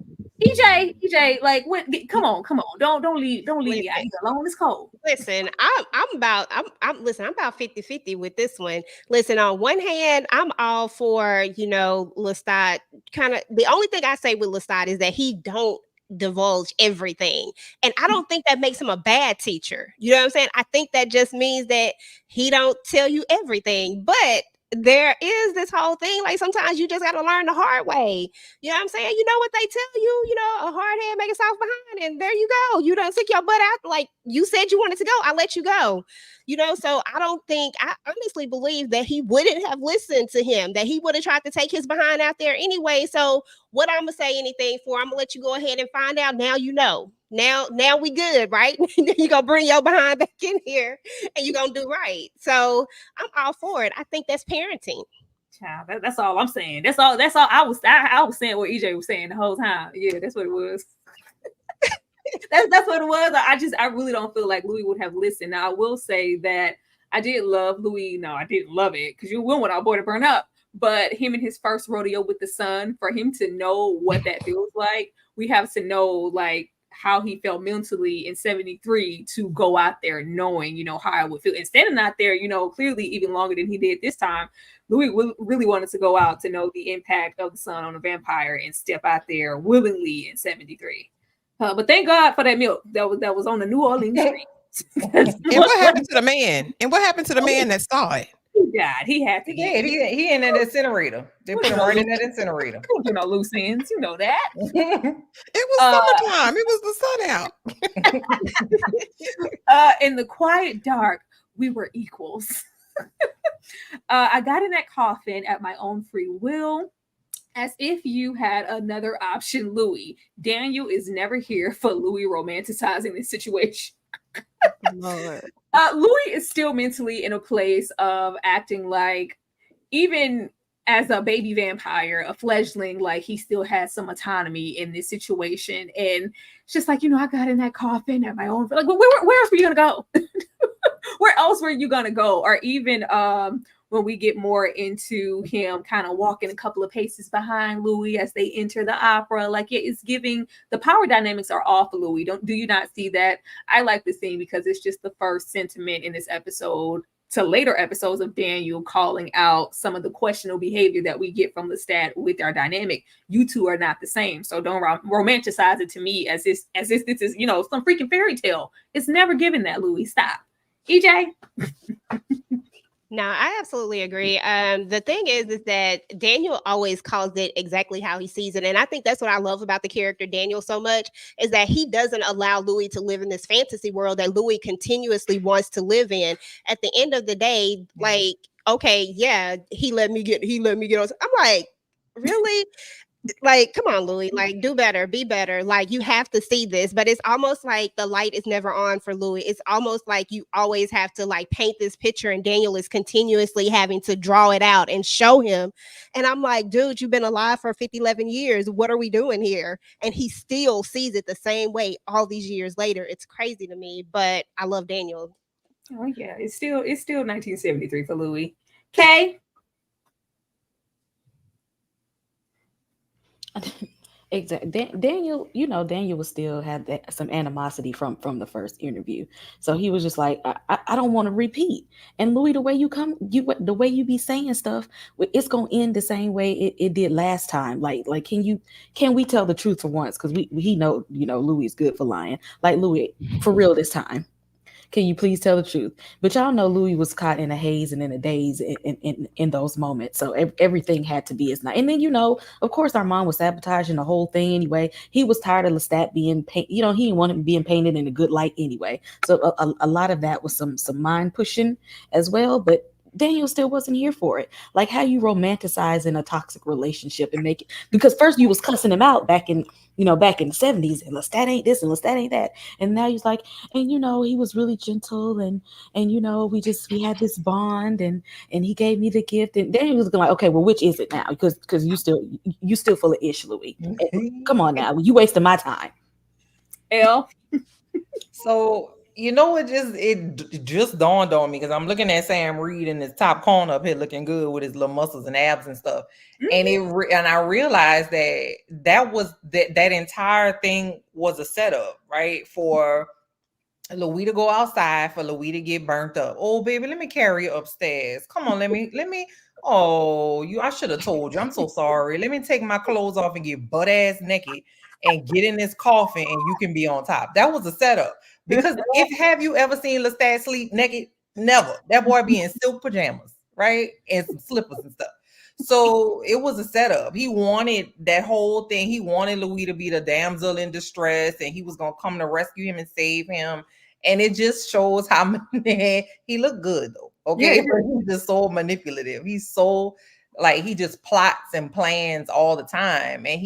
A: EJ, like, come on, don't leave me out here alone. It's cold.
E: Listen, I'm about 50-50 with this one. Listen, on one hand, I'm all for, you know, Lestat. Kind of the only thing I say with Lestat is that he don't divulge everything, and I don't think that makes him a bad teacher. You know what I'm saying? I think that just means that he don't tell you everything, but there is this whole thing, like sometimes you just got to learn the hard way. You know what I'm saying? You know what they tell you, you know, a hard head make a soft behind, and there you go. You done stick your butt out. Like you said you wanted to go, I let you go. You know, so I honestly believe that he wouldn't have listened to him, that he would have tried to take his behind out there anyway. So what I'm gonna say anything for, I'm gonna let you go ahead and find out. Now you know. Now we good, right? You're gonna bring your behind back in here and you're gonna do right. So I'm all for it. I think that's parenting.
A: Child, that's all I'm saying. That's all I was saying what EJ was saying the whole time. Yeah, that's what it was. That's what it was. I really don't feel like Louis would have listened. Now I will say that I did love Louis. No, I didn't love it because you wouldn't want our boy to burn up. But him and his first rodeo with the sun, for him to know what that feels like, we have to know like how he felt mentally in 73 to go out there knowing, you know, how I would feel. And standing out there, you know, clearly even longer than he did this time, Louis really wanted to go out to know the impact of the sun on a vampire and step out there willingly in 73. But thank God for that milk that was on the New Orleans street.
B: And what happened to the man? And what happened to the man that saw it?
A: He died. He had to
C: get it. He in that incinerator. They put him right in that incinerator.
A: You know, loose ends. You know that.
B: It was summertime. It was the sun
A: out. In the quiet dark, we were equals. I got in that coffin at my own free will. As if you had another option, Louis. Daniel is never here for Louis romanticizing this situation.
E: Lord.
A: Louis is still mentally in a place of acting like, even as a baby vampire, a fledgling, like he still has some autonomy in this situation. And it's just like, you know, I got in that coffin at my own. Like, where else were you gonna go? Where else were you gonna go? Or even when we get more into him kind of walking a couple of paces behind Louis as they enter the opera, like it's giving, the power dynamics are off of Louis. Do you not see that? I like this scene because it's just the first sentiment in this episode to later episodes of Daniel calling out some of the questionable behavior that we get from Lestat with our dynamic. You two are not the same. So don't romanticize it to me as if this is, you know, some freaking fairy tale. It's never given that, Louis. Stop. EJ?
E: No, I absolutely agree. The thing is that Daniel always calls it exactly how he sees it. And I think that's what I love about the character Daniel so much, is that he doesn't allow Louis to live in this fantasy world that Louis continuously wants to live in. At the end of the day, like, okay, yeah, he let me get on. I'm like, really? Like, come on, Louis, like, do better, be better. Like, you have to see this, but it's almost like the light is never on for Louis. It's almost like you always have to like paint this picture, and Daniel is continuously having to draw it out and show him. And I'm like, dude, you've been alive for 11 years. What are we doing here? And he still sees it the same way all these years later. It's crazy to me, but I love Daniel.
A: Oh yeah, it's still 1973 for Louis. Okay.
D: Exactly. Daniel, you know, Daniel was still had some animosity from the first interview, so he was just like, I don't want to repeat. And Louis, the way you be saying stuff, it's gonna end the same way it did last time. Like can we tell the truth for once? Because he know, you know, Louis is good for lying. Like, Louis, for real this time. Can you please tell the truth? But y'all know Louis was caught in a haze and in a daze in those moments. So everything had to be as nice. And then, of course, Armand was sabotaging the whole thing anyway. He was tired of Lestat being he didn't want him being painted in a good light anyway. So a lot of that was some mind pushing as well. But Daniel still wasn't here for it. Like how you romanticize in a toxic relationship and make it, because first you was cussing him out back in the 70s, and Lestat ain't this and Lestat ain't that. And now he's like, and he was really gentle and we had this bond and he gave me the gift. And Daniel was like, okay, well, which is it now? Because you still full of ish, Louis. Come on now. You wasting my time.
A: L.
C: So it just dawned on me because I'm looking at Sam Reed in his top corner up here looking good with his little muscles and abs and stuff. Mm-hmm. And I realized that entire thing was a setup, right? For Louis to go outside, for Louis to get burnt up. Oh, baby, let me carry you upstairs. Come on, let me. Oh, I should have told you. I'm so sorry. Let me take my clothes off and get butt ass naked and get in this coffin and you can be on top. That was a setup. Because have you ever seen Lestat sleep naked? Never. That boy be in silk pajamas, right? And some slippers and stuff. So it was a setup. He wanted that whole thing. He wanted Louis to be the damsel in distress and he was going to come to rescue him and save him. And it just shows how he looked good though. Okay. Yeah. He's just so manipulative. He's so he just plots and plans all the time. And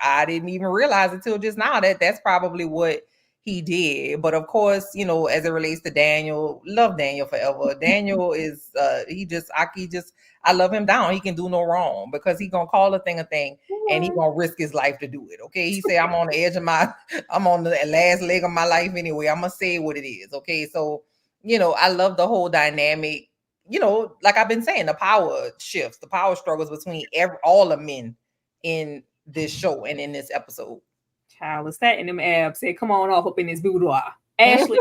C: I didn't even realize until just now that that's probably what he did. But of course, as it relates to Daniel, love Daniel forever. Daniel is I love him down. He can do no wrong because he gonna call a thing and he gonna risk his life to do it. Okay. He said, I'm on the edge of I'm on the last leg of my life anyway. I'm gonna say what it is. Okay. So, I love the whole dynamic, like I've been saying, the power shifts, the power struggles between all the men in this show and in this episode.
A: Child, Lestat and them abs said, come on off up in this boudoir. Ashley.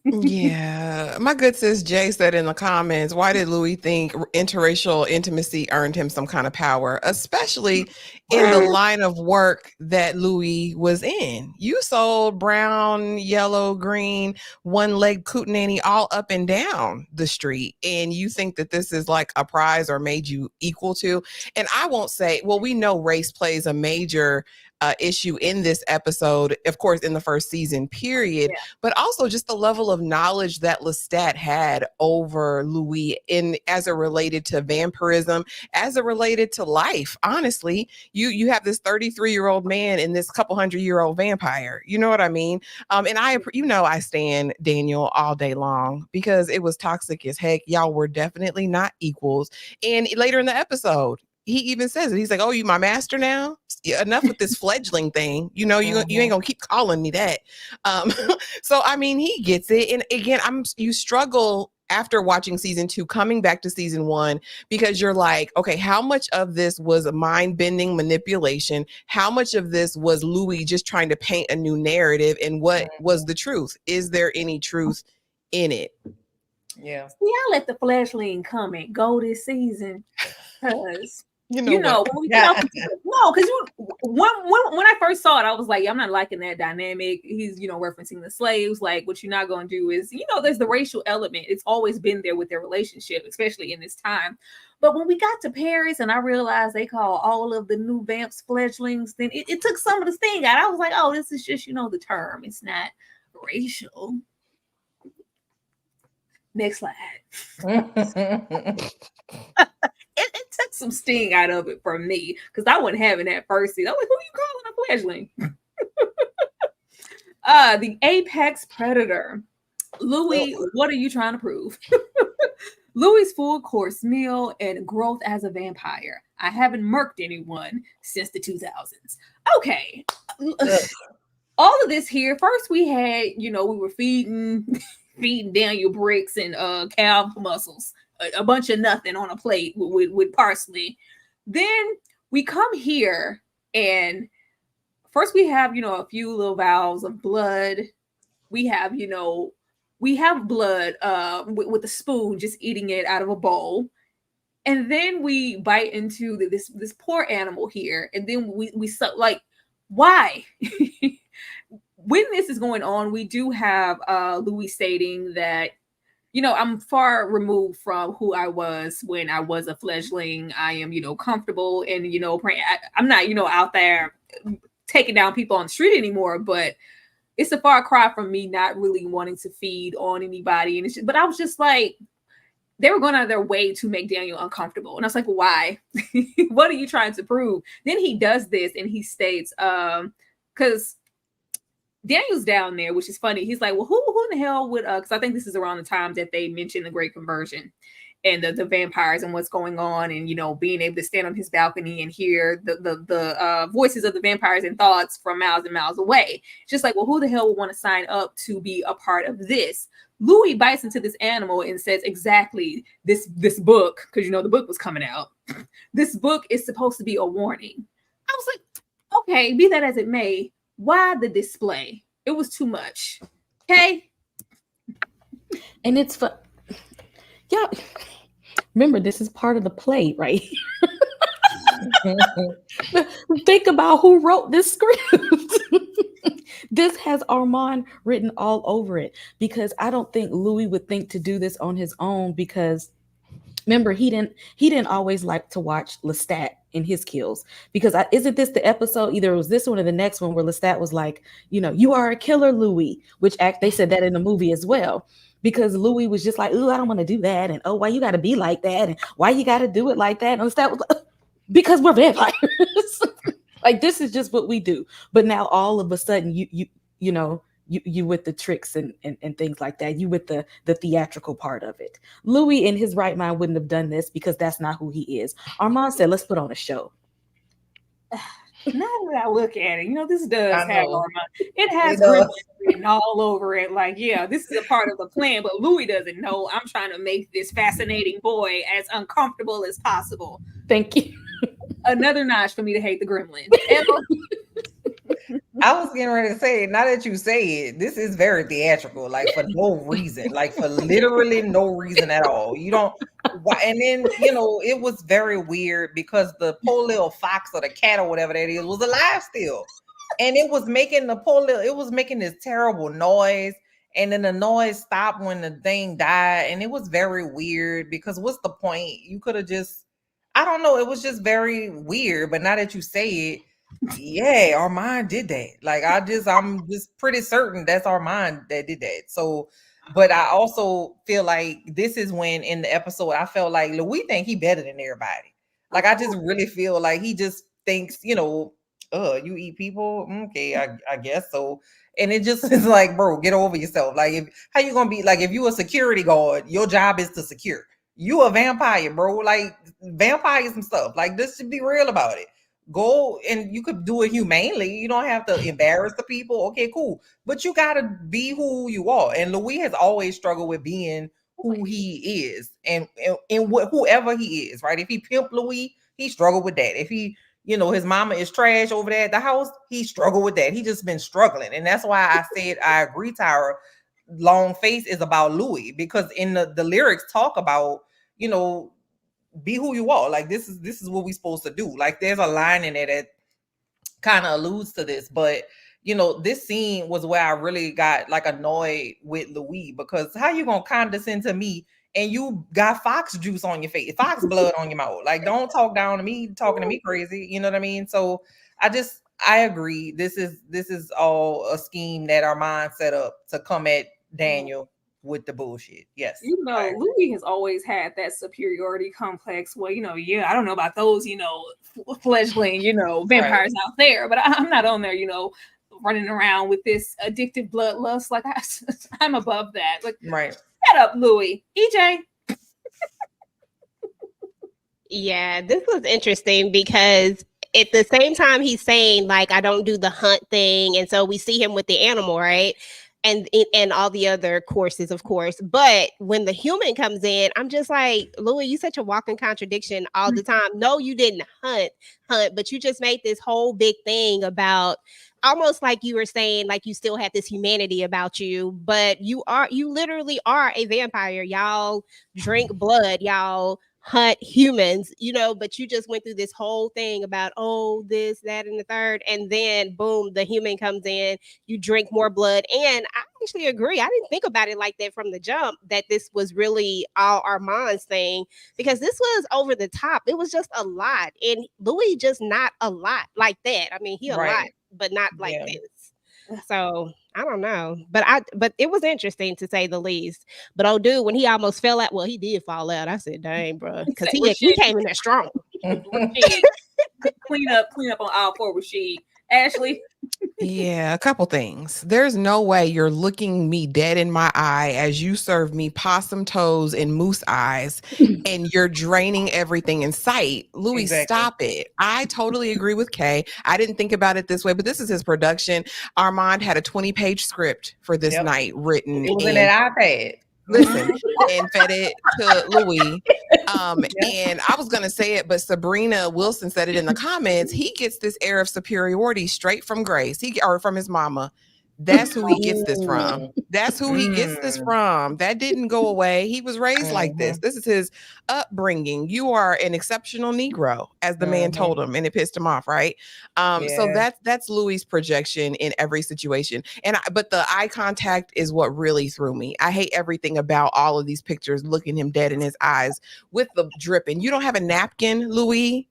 B: Yeah. My good sis Jay said in the comments, why did Louis think interracial intimacy earned him some kind of power, especially in the line of work that Louis was in? You sold brown, yellow, green, one-leg cootenanny all up and down the street. And you think that this is like a prize or made you equal to? And I won't say, well, we know race plays a major issue in this episode, of course, in the first season period, but also just the level of knowledge that Lestat had over Louis as it related to vampirism, as it related to life. Honestly, you have this 33-year-old man and this couple 100-year-old vampire. You know what I mean? And I stand Daniel all day long because it was toxic as heck. Y'all were definitely not equals. And later in the episode, he even says it. He's like, oh, you my master now? Enough with this fledgling thing. You ain't gonna keep calling me that. So, I mean, he gets it. And again, you struggle after watching season 2, coming back to season 1, because you're like, okay, how much of this was mind-bending manipulation? How much of this was Louis just trying to paint a new narrative? And what was the truth? Is there any truth in it?
C: Yeah.
A: See, I let the fledgling come and go this season because because when I first saw it, I was like, yeah, I'm not liking that dynamic. He's, referencing the slaves. Like, what you're not going to do is, there's the racial element. It's always been there with their relationship, especially in this time. But when we got to Paris and I realized they call all of the new vamps fledglings, then it took some of the sting out. I was like, oh, this is just, the term. It's not racial. Next slide. It took some sting out of it for me because I wasn't having that first season. I was like, who are you calling a fledgling? The apex predator. Louis, what are you trying to prove? Louis' full course meal and growth as a vampire. I haven't murked anyone since the 2000s. Okay. All of this here. First we had, we were feeding Daniel bricks and calf muscles. A bunch of nothing on a plate with parsley. Then we come here and first we have, a few little vials of blood. We have, blood with a spoon, just eating it out of a bowl. And then we bite into this poor animal here. And then we like, why? when this is going on, we do have Louis stating that, I'm far removed from who I was when I was a fledgling. I am, comfortable and, I'm not, out there taking down people on the street anymore, but it's a far cry from me not really wanting to feed on anybody. And but I was just like, they were going out of their way to make Daniel uncomfortable. And I was like, why? What are you trying to prove? Then he does this and he states, because Daniel's down there, which is funny. He's like, well, who in the hell would, because I think this is around the time that they mentioned the Great Conversion and the vampires and what's going on, and being able to stand on his balcony and hear the voices of the vampires and thoughts from miles and miles away. Just like, well, who the hell would want to sign up to be a part of this? Louis bites into this animal and says, exactly, this book, because the book was coming out. This book is supposed to be a warning. I was like, okay, be that as it may, why the display? It was too much. Okay.
D: And it's for yeah. Remember, this is part of the play, right? Think about who wrote this script. This has Armand written all over it, because I don't think Louis would think to do this on his own, because remember, he didn't always like to watch Lestat in his kills, because isn't this the episode, either it was this one or the next one, where Lestat was like, you are a killer, Louis, which they said that in the movie as well, because Louis was just like, ooh, I don't want to do that, and oh, why you got to be like that, and why you got to do it like that, and Lestat was like, because we're vampires. Like, this is just what we do. But now all of a sudden you with the tricks and things like that. You with the theatrical part of it. Louis in his right mind wouldn't have done this, because that's not who he is. Armand said, let's put on a show.
A: Now that I look at it, this does have Armand. It has gremlins written all over it. Like, yeah, this is a part of the plan, but Louis doesn't know. I'm trying to make this fascinating boy as uncomfortable as possible.
D: Thank you.
E: Another notch for me to hate the gremlin.
C: I was getting ready to say, now that you say it, this is very theatrical, like for no reason, like for literally no reason at all. You don't, and then, it was very weird because the poor little fox or the cat or whatever that is was alive still. And it was making this terrible noise. And then the noise stopped when the thing died. And it was very weird, because what's the point? You could have just, I don't know. It was just very weird. But now that you say it, yeah, Armand did that. Like, I'm just pretty certain that's Armand that did that. So, but I also feel like this is when in the episode I felt like Louis think he better than everybody. Like, I just really feel like he just thinks, you eat people, okay, I guess so. And it just is like, bro, get over yourself. Like, how you gonna be like, if you a security guard, your job is to secure. You a vampire, bro. Like, vampires and stuff. Like, this should be real about it. Go, and you could do it humanely. You don't have to embarrass the people. Okay, cool. But you got to be who you are. And Louis has always struggled with being who he is and whoever he is, right? If he Pimp Louis, he struggled with that. If he, his mama is trash over there at the house, he struggled with that. He just been struggling. And that's why I said, I agree, Tyra, Long Face is about Louis, because in the lyrics talk about, be who you are. Like, this is what we're supposed to do. Like, there's a line in there that kind of alludes to this, but this scene was where I really got like annoyed with Louis, because how you gonna condescend to me and you got fox juice on your face, fox blood on your mouth? Like, don't talk down to me, talking to me crazy. You know what I mean? So I agree. This is all a scheme that Armand set up to come at Daniel with the bullshit. Yes.
A: Louis has always had that superiority complex where, I don't know about those, fledgling, vampires out there, but I'm not on there, running around with this addictive bloodlust. Like, I'm above that. Like,
C: right.
A: Shut up, Louis. EJ.
E: Yeah, this was interesting because at the same time he's saying, like, I don't do the hunt thing. And so we see him with the animal, right? And all the other courses, of course. But when the human comes in, I'm just like, Louis, you such a walking contradiction all the time. No, you didn't hunt, but you just made this whole big thing about, almost like you were saying, like you still have this humanity about you, but you literally are a vampire. Y'all drink blood, y'all hunt humans, you know, but you just went through this whole thing about, oh, this, that, and the third. And then boom, the human comes in, you drink more blood. And I actually agree. I didn't think about it like that from the jump, that this was really all Armand's thing, because this was over the top. It was just a lot. And Louis just not a lot like that. I mean, he a lot, but not like this. So I don't know, but it was interesting to say the least. But oh, dude, when he almost fell out, well, he did fall out. I said, "Dang, bro," because he came in there strong.
A: Clean up on aisle 4 with she. Ashley.
B: Yeah, a couple things. There's no way you're looking me dead in my eye as you serve me possum toes and moose eyes and you're draining everything in sight. Louis, stop it. I totally agree with Kay. I didn't think about it this way, but this is his production. Armand had a 20-page script for this night written.
C: It was in that iPad.
B: Listen, and fed it to Louis. And I was going to say it, but Sabrina Wilson said it in the comments. He gets this air of superiority straight from Grace, or from his mama. That's who he gets this from. That's who he gets this from. That didn't go away. He was raised like this. This is his upbringing. You are an exceptional Negro, as the man told him, and it pissed him off, right? So that's Louis' projection in every situation. But the eye contact is what really threw me. I hate everything about all of these pictures, looking him dead in his eyes with the dripping. You don't have a napkin, Louis?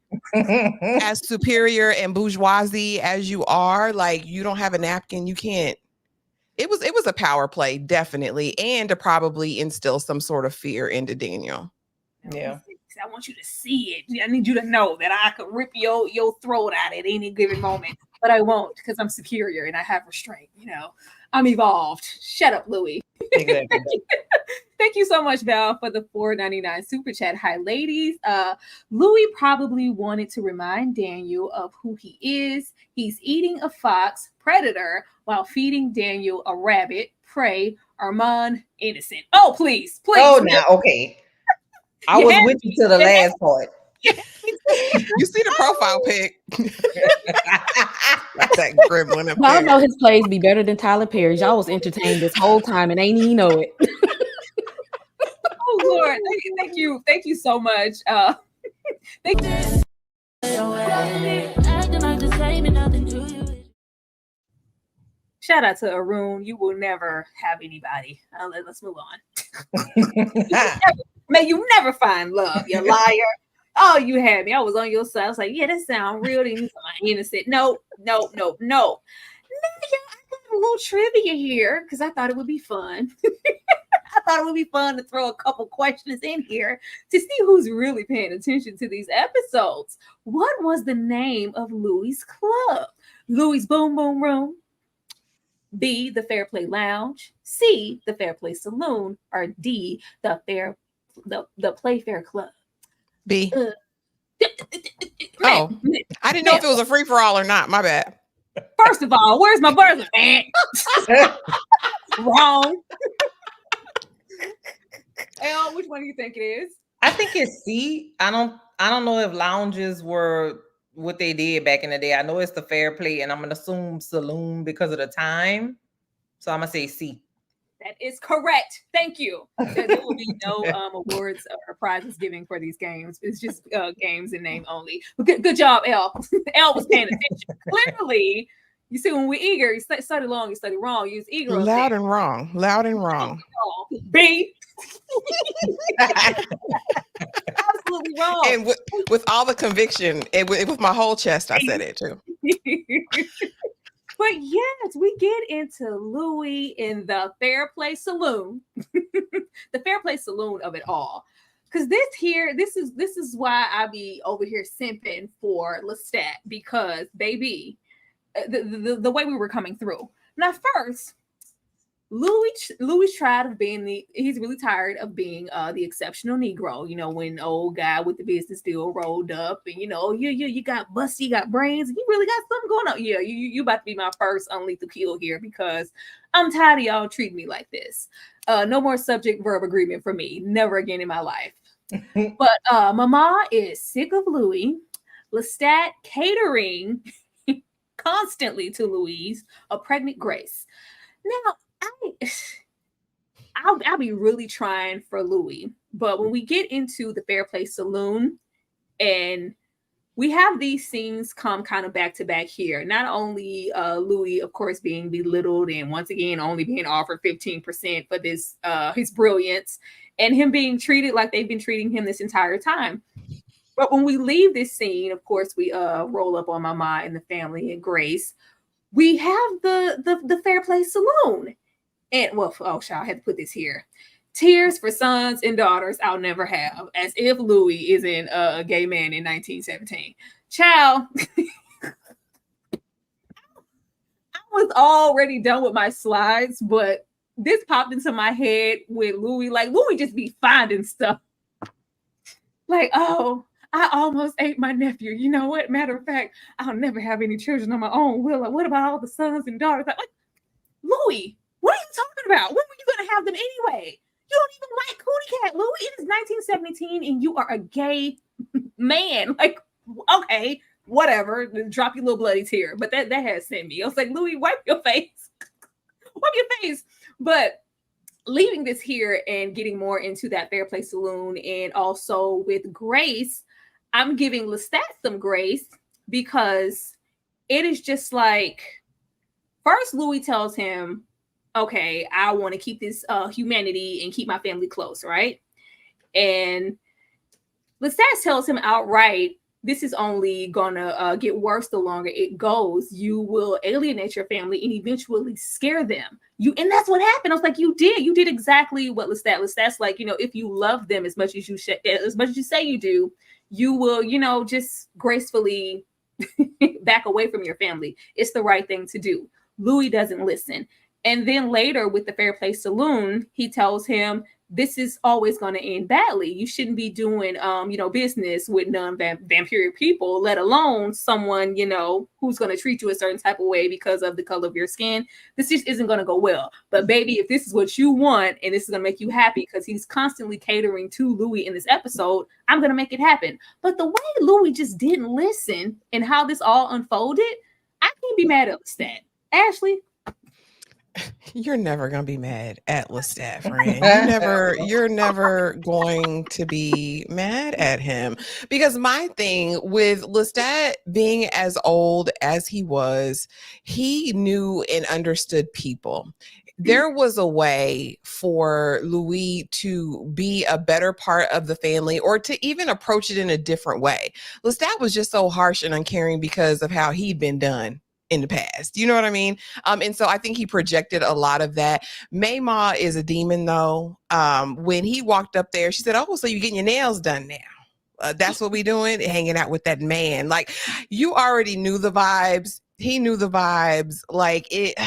B: As superior and bourgeoisie as you are, like, you don't have a napkin, you can't. It was a power play, definitely, and to probably instill some sort of fear into Daniel.
A: Yeah, I want you to see it. I need you to know that I could rip your throat out at any given moment, but I won't, because I'm superior and I have restraint. You know, I'm evolved. Shut up, Louis.
C: Exactly.
A: Thank you so much, Val, for the $4.99 super chat. Hi, ladies. Louis probably wanted to remind Daniel of who he is. He's eating a fox, predator, while feeding Daniel a rabbit, prey. Armand, innocent. Oh, please.
C: Oh, now, okay. I was with you to the last part.
B: You see the profile pic. That's that gremlin up
D: Y'all
B: there.
D: know his plays be better than Tyler Perry's. Y'all was entertained this whole time and ain't even know it.
A: Oh Lord, thank you so much. Thank you. Shout out to Arun. You will never have anybody. Let's move on. May you never find love, you liar. Oh, you had me. I was on your side. I was like, yeah, that sounds real. Then you innocent. No. Now, I got a little trivia here because I thought it would be fun. I thought it would be fun to throw a couple questions in here to see who's really paying attention to these episodes. What was the name of Louis' club? Louis' Boom Boom Room? B, the Fair Play Lounge? C, the Fair Play Saloon? Or D, the Playfair Club?
B: B. I didn't know if it was a free for all or not. My bad.
A: First of all, where's my brother? Wrong. Elle, which one do you think it is?
C: I think it's C. I don't know if lounges were what they did back in the day. I know it's the Fair Play, and I'm gonna assume saloon because of the time. So I'm gonna say C.
A: That is correct. Thank you. There will be no awards or prizes giving for these games. It's just games in name only. But good job, Elle. Elle was paying attention. Clearly, you see, when we're eager, you study long, you study wrong. You use eager.
B: Loud and wrong. Loud and wrong.
A: B. Absolutely wrong.
B: And with all the conviction, with my whole chest, I said it too.
A: But yes, we get into Louis in the Fair Play Saloon, the Fair Play Saloon of it all. Because this is why I be over here simping for Lestat, because baby, the way we were coming through. Now, first, Louis tried of being he's really tired of being the exceptional Negro. You know, when old guy with the business deal rolled up, and you know, you got busty, you got brains, and you really got something going on. Yeah, you about to be my first unlethal kill here, because I'm tired of y'all treating me like this. No more subject verb agreement for me. Never again in my life. But Mama is sick of Louis. Lestat catering constantly to Louise, a pregnant Grace. Now, I'll be really trying for Louis, But when we get into the Fair Play Saloon, and we have these scenes come kind of back to back here. Not only Louis, of course, being belittled and once again only being offered 15% for this his brilliance, and him being treated like they've been treating him this entire time. But when we leave this scene, of course, we roll up on Mama and the family and Grace. We have the Fair Play Saloon. And well, oh, I had to put this here. Tears for sons and daughters I'll never have, as if Louis isn't a gay man in 1917. Child, I was already done with my slides, but this popped into my head with Louis. Like, Louis just be finding stuff. Like, oh, I almost ate my nephew. You know what? Matter of fact, I'll never have any children on my own, will I? What about all the sons and daughters? Like, Louis, what are you talking about? When were you going to have them anyway? You don't even like Cootie Cat, Louis. It is 1917 and you are a gay man. Like, okay, whatever. Drop your little bloody tear. But that has sent me. I was like, Louis, wipe your face. Wipe your face. But leaving this here and getting more into that Fair Play Saloon and also with Grace, I'm giving Lestat some grace because it is just like, first Louis tells him, okay, I want to keep this humanity and keep my family close, right? And Lestat tells him outright, this is only gonna get worse the longer it goes. You will alienate your family and eventually scare them. And that's what happened. I was like, you did exactly what Lestat's like, if you love them as much as you say you do, you will, just gracefully back away from your family. It's the right thing to do. Louis doesn't listen. And then later with the Fair Play Saloon, he tells him, this is always going to end badly. You shouldn't be doing, business with non-vampiric people, let alone someone, who's going to treat you a certain type of way because of the color of your skin. This just isn't going to go well. But baby, if this is what you want and this is going to make you happy because he's constantly catering to Louis in this episode, I'm going to make it happen. But the way Louis just didn't listen and how this all unfolded, I can't be mad at Lestat. Ashley?
B: You're never gonna be mad at Lestat, friend. You're never going to be mad at him, because my thing with Lestat being as old as he was, he knew and understood people. There was a way for Louis to be a better part of the family or to even approach it in a different way. Lestat was just so harsh and uncaring because of how he'd been done in the past. You know what I mean? And so I think he projected a lot of that. Mayma is a demon though. When he walked up there, she said, oh, so you're getting your nails done now. That's what we doing? Hanging out with that man. Like, you already knew the vibes. He knew the vibes, like it.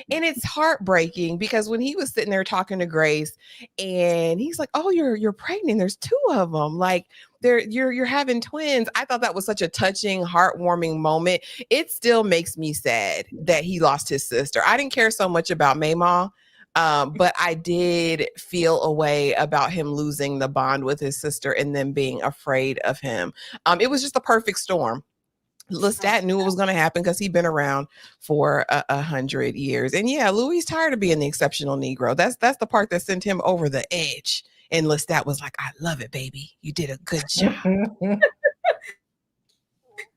B: And it's heartbreaking because when he was sitting there talking to Grace and he's like, oh, you're pregnant. There's two of them. Like, you're having twins. I thought that was such a touching, heartwarming moment. It still makes me sad that he lost his sister. I didn't care so much about Mayma, but I did feel a way about him losing the bond with his sister and then being afraid of him. It was just a perfect storm. Lestat knew it was going to happen because he'd been around for 100 years. And yeah, Louis tired of being the exceptional Negro. That's the part that sent him over the edge. And Lestat was like, I love it, baby. You did a good job.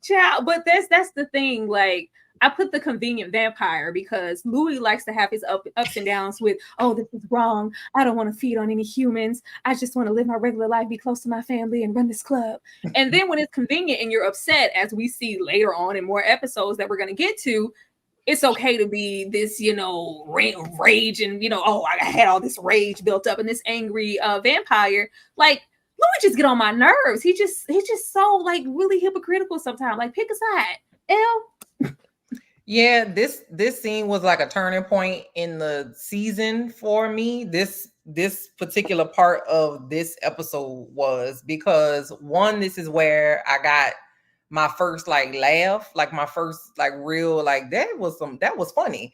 A: Child, but that's the thing. Like, I put the convenient vampire because Louis likes to have his ups and downs with, oh, this is wrong. I don't want to feed on any humans. I just want to live my regular life, be close to my family, and run this club. And then when it's convenient and you're upset, as we see later on in more episodes that we're going to get to, it's okay to be this, rage and, oh, I had all this rage built up and this angry vampire. Like, Louis just get on my nerves. He's just so, like, really hypocritical sometimes. Like, pick a side.
C: Yeah, this scene was like a turning point in the season for me. This particular part of this episode was because, one, this is where I got my first laugh, my first real that was funny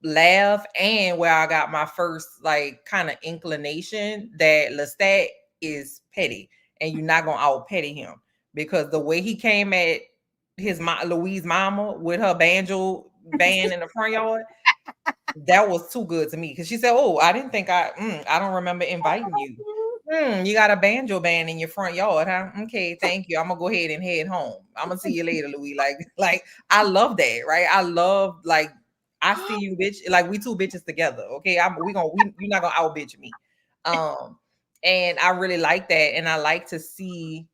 C: laugh, and where I got my first kind of inclination that Lestat is petty and you're not gonna out petty him, because the way he came at Louise' mama with her banjo band in the front yard, that was too good to me. Because she said, "Oh, I didn't think I don't remember inviting you." You got a banjo band in your front yard, huh? Okay, thank you. I'm gonna go ahead and head home. I'm gonna see you later, Louis. Like I love that, right? I love like I see you, bitch. Like we two bitches together. Okay, you're not gonna out bitch me. And I really like that, and I like to see,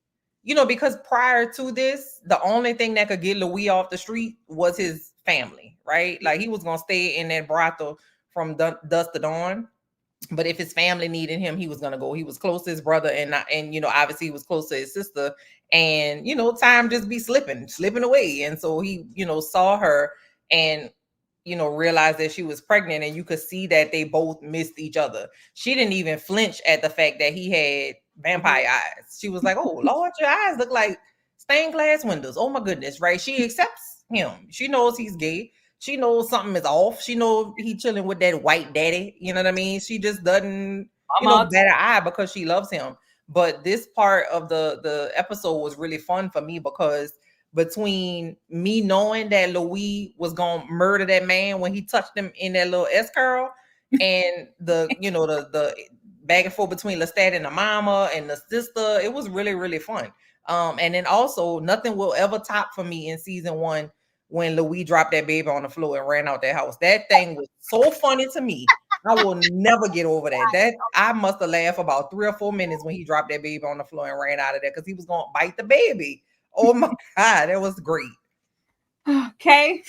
C: because prior to this, the only thing that could get Louis off the street was his family, right? Like he was gonna stay in that brothel from dusk to dawn. But if his family needed him, he was gonna go. He was close to his brother, and obviously he was close to his sister. And time just be slipping away. And so he, saw her and realized that she was pregnant, and you could see that they both missed each other. She didn't even flinch at the fact that he had vampire eyes. She was like, "Oh Lord, your eyes look like stained glass windows. Oh my goodness," right? She accepts him. She knows he's gay. She knows something is off. She knows he chilling with that white daddy. You know what I mean? She just doesn't, bat an eye because she loves him. But this part of the episode was really fun for me because between me knowing that Louis was gonna murder that man when he touched him in that little S curl, and the back and forth between Lestat and the mama and the sister, it was really, really fun. And then also nothing will ever top for me in season 1 when Louis dropped that baby on the floor and ran out that house. That thing was so funny to me. I will never get over that. That I must have laughed about 3 or 4 minutes when he dropped that baby on the floor and ran out of there because he was gonna bite the baby. Oh my God, that was great.
A: Okay.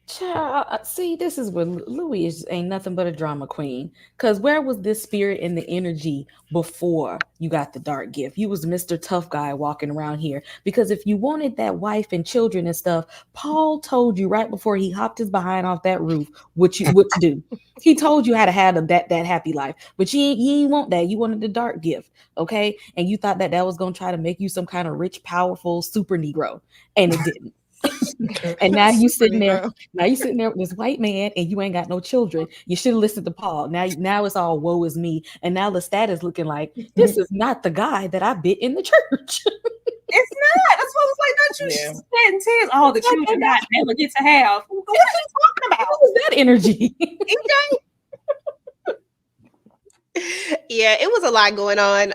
D: Child, see, this is where Louis ain't nothing but a drama queen. Because where was this spirit and the energy before you got the dark gift? You was Mr. Tough Guy walking around here. Because if you wanted that wife and children and stuff, Paul told you right before he hopped his behind off that roof what to do. He told you how to have that happy life. But you ain't want that. You wanted the dark gift, okay? And you thought that was going to try to make you some kind of rich, powerful super Negro. And it didn't. And now you sitting there with this white man and you ain't got no children. You should have listened to Paul. Now it's all woe is me. And now Lestat is looking like this is not the guy that I bit in the church.
A: It's not. That's what it's like. Don't you shedding tears? Oh, the children I never get to have. What are you talking about?
D: What was that energy?
E: Yeah, it was a lot going on.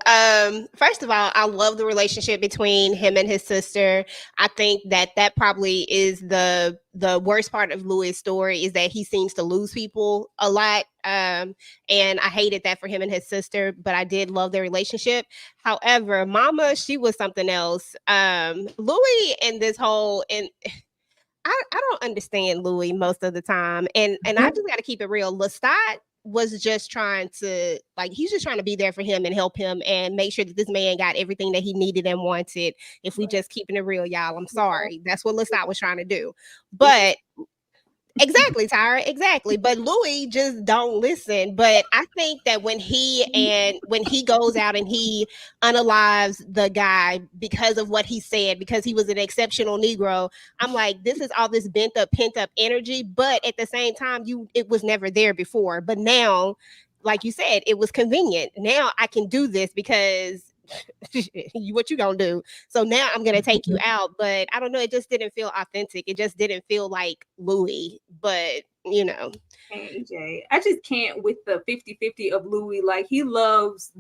E: First of all, I love the relationship between him and his sister. I think that probably is the worst part of Louis' story is that he seems to lose people a lot. And I hated that for him and his sister, but I did love their relationship. However, Mama, she was something else. Louis and this whole I don't understand Louis most of the time. And I just got to keep it real. Lestat was just trying to he's just trying to be there for him and help him and make sure that this man got everything that he needed and wanted. If we just keeping it real, y'all, I'm sorry. That's what Lestat was trying to do. But exactly, Tyra, exactly. But Louis just don't listen. But I think that when he goes out and he unalives the guy because of what he said, because he was an exceptional Negro, I'm like, this is all this pent up energy. But at the same time, it was never there before. But now, like you said, it was convenient. Now I can do this because what you gonna do? So now I'm gonna take you out. But I don't know, it just didn't feel authentic. It just didn't feel like Louis. But
A: AJ, I just can't with the 50-50 of Louis. Like he loves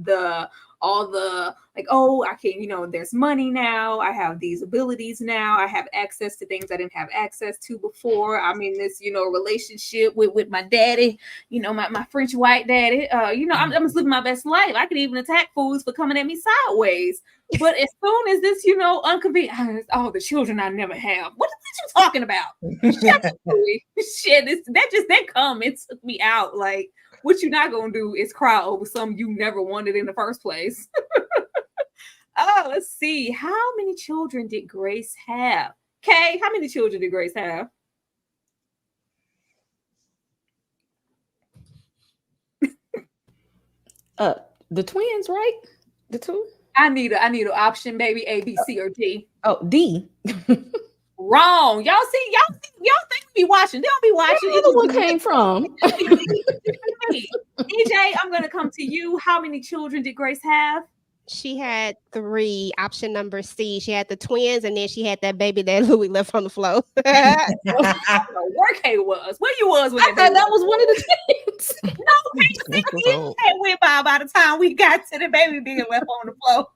A: all the oh, I can, there's money now. I have these abilities now. I have access to things I didn't have access to before. I'm in this, relationship with my daddy, my French white daddy. I'm just living my best life. I could even attack fools for coming at me sideways. But as soon as this, unconvenient, all the children I never have. What are you talking about? Shut up, Louis. Shit, that comment took me out. Like, what you're not gonna do is cry over something you never wanted in the first place. Let's see. How many children did Grace have? Kay, how many children did Grace have?
D: The twins, right? The two.
A: I need an option, baby. A, B, C, or D.
D: Oh, D.
A: Wrong. Y'all think we be watching. They don't be watching.
D: Where the one came from?
A: EJ, I'm gonna come to you. How many children did Grace have?
E: She had 3. Option number C. She had the twins, and then she had that baby that Louis left on the floor.
A: Where Kay was? Where you was?
D: I thought that was one of the
B: months.
A: No, 6 years had went by the time we got to the baby being left on the floor.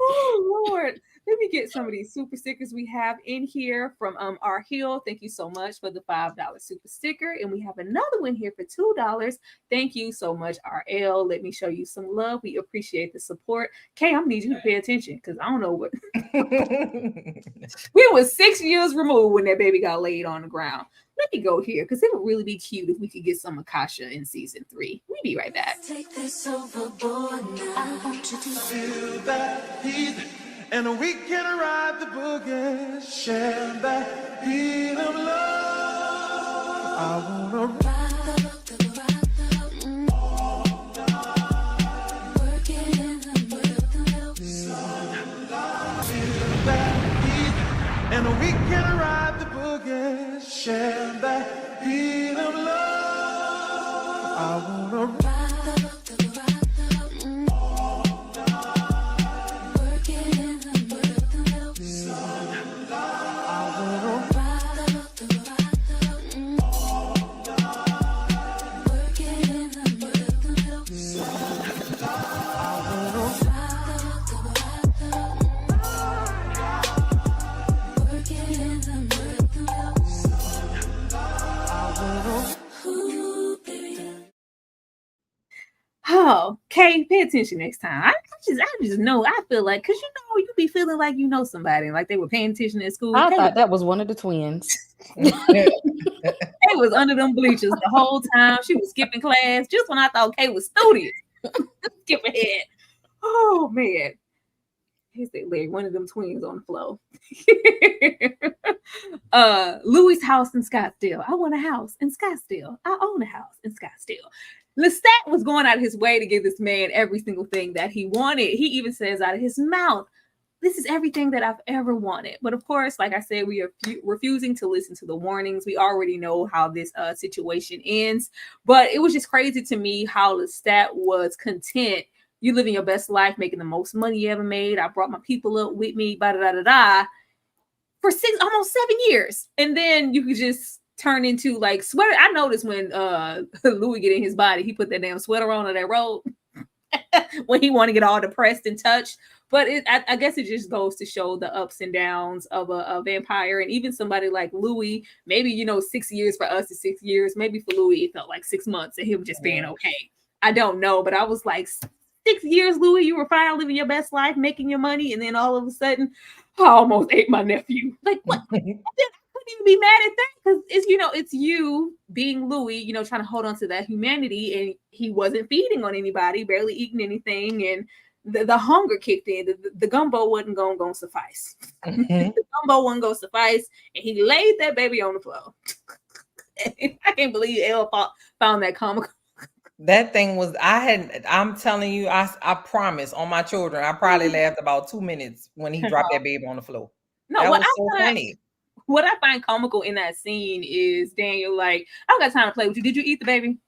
A: Oh Lord. Let me get some of these super stickers we have in here from our Hill. Thank you so much for the $5 super sticker. And we have another one here for $2. Thank you so much, RL. Let me show you some love. We appreciate the support. Kay, I'm gonna need you to pay attention because I don't know what we were 6 years removed when that baby got laid on the ground. Let me go here because it would really be cute if we could get some Akasha in season 3. We'll be right back.
J: Take this overboard now. I want you to feel that heat. And we can ride the boogie, share that beat of love. I wanna ride the work it in the rhythm. Feel that heat, and we can ride the boogie, share that beat of love. I wanna ride the
A: Oh, Kay, pay attention next time. I just know. I feel like, because you be feeling like you know somebody, like they were paying attention at school.
D: I thought that was one of the twins.
A: Kay was under them bleachers the whole time. She was skipping class just when I thought Kay was studious. Skip ahead. Oh man. Here's that leg, one of them twins on the floor. Louis' house in Scottsdale. I want a house in Scottsdale. I own a house in Scottsdale. Lestat was going out of his way to give this man every single thing that he wanted. He even says out of his mouth, this is everything that I've ever wanted. But of course, like I said, we are refusing to listen to the warnings. We already know how this situation ends. But it was just crazy to me how Lestat was content. You living your best life, making the most money you ever made. I brought my people up with me, for almost 7 years. And then you could just turn into like sweater. I noticed when Louis get in his body, he put that damn sweater on that robe when he want to get all depressed and touched. But I guess it just goes to show the ups and downs of a vampire. And even somebody like Louis, maybe 6 years for us is 6 years. Maybe for Louis it felt like 6 months and him just being okay. I don't know, but I was like, 6 years, Louis, you were fine living your best life, making your money, and then all of a sudden, I almost ate my nephew. Like, what? I couldn't even be mad at that because it's you being Louis, trying to hold on to that humanity, and he wasn't feeding on anybody, barely eating anything, and the hunger kicked in. The gumbo wasn't going to suffice. The gumbo wasn't going to suffice, and he laid that baby on the floor. I can't believe Elle found that comical.
C: That thing was, I'm telling you, I promise on my children, I probably laughed about 2 minutes when he dropped that baby on the floor.
A: No,
C: that was so funny.
A: What I find comical in that scene is Daniel, like, I don't got time to play with you. Did you eat the baby?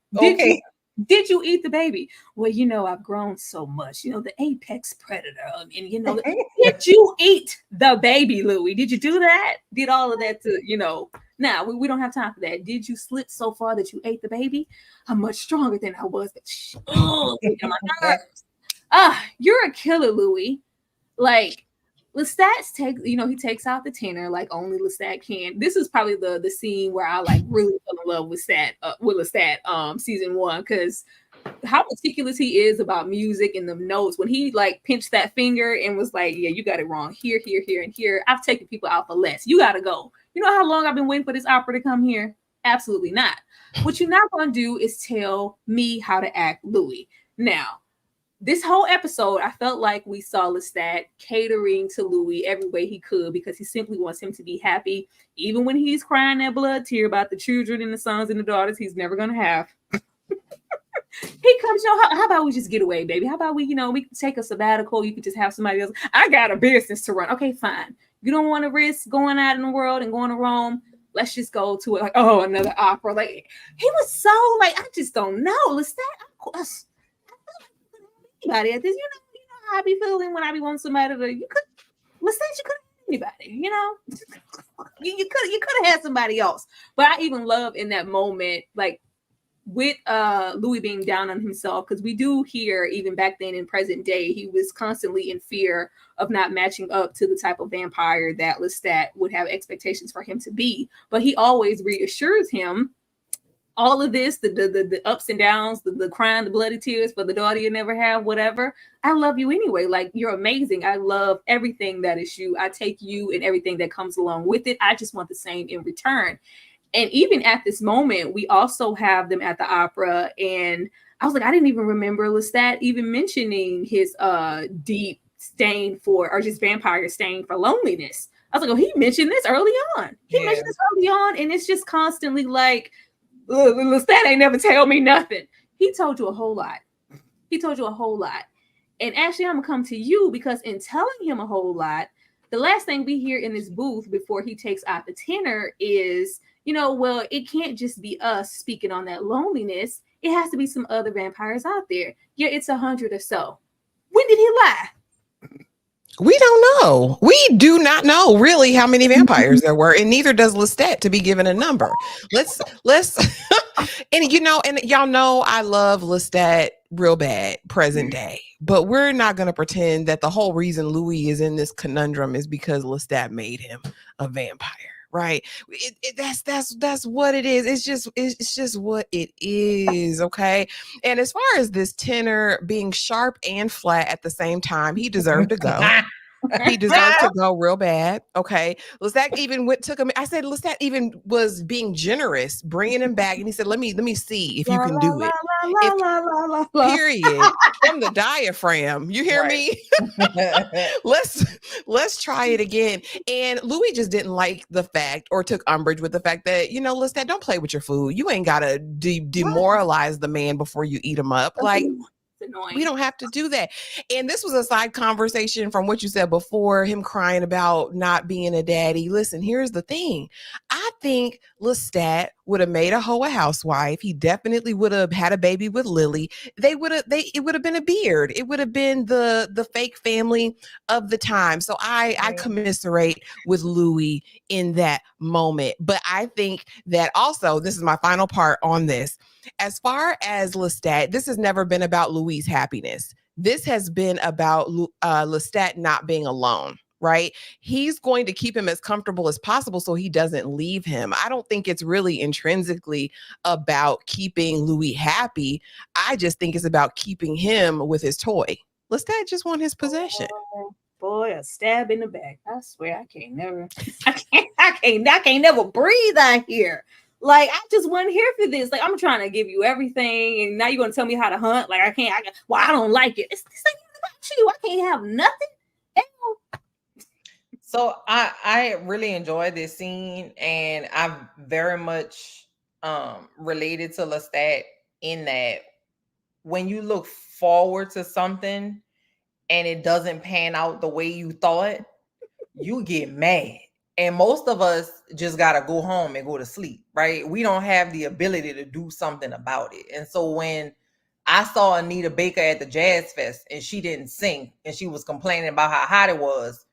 A: Did you eat the baby? Well, I've grown so much, the apex predator. And, did you eat the baby, Louis? Did you do that? Did all of that to, Now, we don't have time for that. Did you slip so far that you ate the baby? I'm much stronger than I was. My nerves. You're a killer, Louis. Like, Lestat he takes out the tenor like only Lestat can. This is probably the scene where I like really fell in love with Lestat, season 1, because how meticulous he is about music and the notes. When he like pinched that finger and was like, yeah, you got it wrong here, and here. I've taken people out for less. You gotta go. You know how long I've been waiting for this opera to come here? Absolutely not. What you're not going to do is tell me how to act Louis. Now, this whole episode, I felt like we saw Lestat catering to Louis every way he could because he simply wants him to be happy. Even when he's crying that blood tear about the children and the sons and the daughters he's never going to have. He comes, how about we just get away, baby? How about we can take a sabbatical. You could just have somebody else. I got a business to run. Okay, fine. You don't want to risk going out in the world and going to Rome. Let's just go to it. Like, another opera. Like, he was so like, I just don't know. Lestat, anybody at this, you know how I be feeling when I be wanting somebody to. Lestat, you could have anybody. You could have had somebody else. But I even love in that moment, like with Louis being down on himself, because we do hear even back then in present day, he was constantly in fear of not matching up to the type of vampire that Lestat would have expectations for him to be. But he always reassures him all of this, the ups and downs, the crying, the bloody tears for the daughter you never have, whatever. I love you anyway. Like, you're amazing. I love everything that is you. I take you and everything that comes along with it. I just want the same in return. And even at this moment, we also have them at the opera. And I was like, I didn't even remember Lestat even mentioning his deep stain for, or just vampire stain for loneliness. I was like, oh, he mentioned this early on. He mentioned this early on. And it's just constantly like, Lestat ain't never tell me nothing. He told you a whole lot. He told you a whole lot. And actually, I'm going to come to you, because in telling him a whole lot, the last thing we hear in this booth before he takes out the tenor is, well, it can't just be us speaking on that loneliness. It has to be some other vampires out there. Yeah, it's 100 or so. When did he lie?
B: We don't know. We do not know really how many vampires there were, and neither does Lestat to be given a number. Let's and y'all know I love Lestat real bad present day, but we're not going to pretend that the whole reason Louis is in this conundrum is because Lestat made him a vampire. Right. That's what it is. It's just what it is. Okay. And as far as this tenor being sharp and flat at the same time, he deserved to go. He deserved to go real bad. Okay. Lestat even took him. I said Lestat even was being generous, bringing him back. And he said, let me see if you can do it. Period. From the diaphragm. You hear me? Let's try it again. And Louis just didn't like the fact, or took umbrage with the fact that, Lestat, don't play with your food. You ain't got to demoralize the man before you eat him up. Like, annoying. We don't have to do that. And this was a side conversation from what you said before, him crying about not being a daddy. Listen, here's the thing. I think Lestat would have made a hoe a housewife. He definitely would have had a baby with Lily. It would have been a beard. It would have been the fake family of the time. So I commiserate with Louis in that moment. But I think that also, this is my final part on this. As far as Lestat, this has never been about Louis' happiness. This has been about Lestat not being alone, right? He's going to keep him as comfortable as possible so he doesn't leave him. I don't think it's really intrinsically about keeping Louis happy. I just think it's about keeping him with his toy. Lestat just want his possession.
A: Boy, a stab in the back. I swear I can't never breathe out here. Like, I just wasn't here for this. Like, I'm trying to give you everything, and now you're going to tell me how to hunt? Like, I don't like it. This ain't about you. I can't have nothing. Ew.
C: So I really enjoyed this scene, and I'm very much related to Lestat in that when you look forward to something and it doesn't pan out the way you thought, you get mad. And most of us just got to go home and go to sleep, right? We don't have the ability to do something about it. And so when I saw Anita Baker at the Jazz Fest and she didn't sing and she was complaining about how hot it was,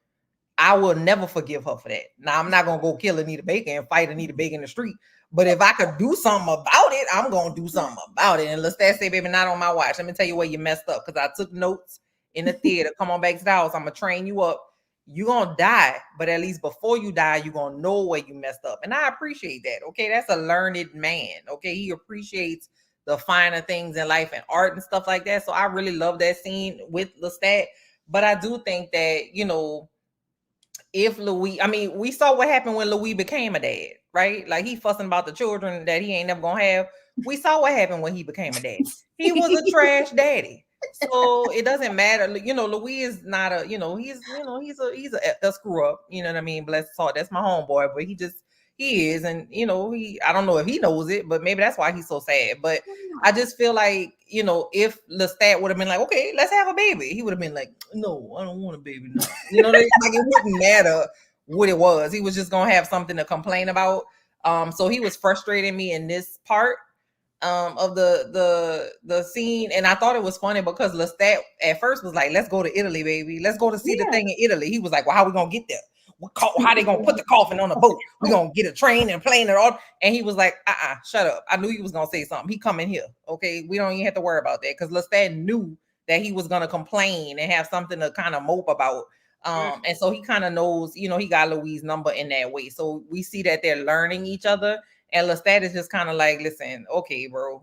C: I will never forgive her for that. Now, I'm not going to go kill Anita Baker and fight Anita Baker in the street. But if I could do something about it, I'm going to do something about it. And Lestat say, baby, not on my watch. Let me tell you where you messed up, because I took notes in the theater. Come on back to the house. I'm going to train you up. You're going to die, but at least before you die, you're going to know where you messed up. And I appreciate that, okay? That's a learned man, okay? He appreciates the finer things in life and art and stuff like that. So I really love that scene with Lestat. But I do think that, if Louis, we saw what happened when Louis became a dad, right? Like, he fussing about the children that he ain't never going to have. We saw what happened when he became a dad. He was a trash daddy. So it doesn't matter. Louis is not a, he's a screw up. You know what I mean? Bless his heart. That's my homeboy, but he is. And, I don't know if he knows it, but maybe that's why he's so sad. But I just feel like, if Lestat would have been like, okay, let's have a baby, he would have been like, no, I don't want a baby now. Like, it wouldn't matter what it was. He was just going to have something to complain about. So he was frustrating me in this part of the scene. And I thought it was funny because Lestat at first was like, let's go to Italy, baby. Let's go to see the thing in Italy. He was like, well, how are we going to get there? how they gonna put the coffin on the boat? We gonna get a train and plane and all. And he was like, shut up. I knew he was gonna say something. He coming here. Okay, we don't even have to worry about that because Lestat knew that he was gonna complain and have something to kind of mope about. And so he kind of knows, he got Louis' number in that way. So we see that they're learning each other. And Lestat is just kind of like, listen, okay, bro,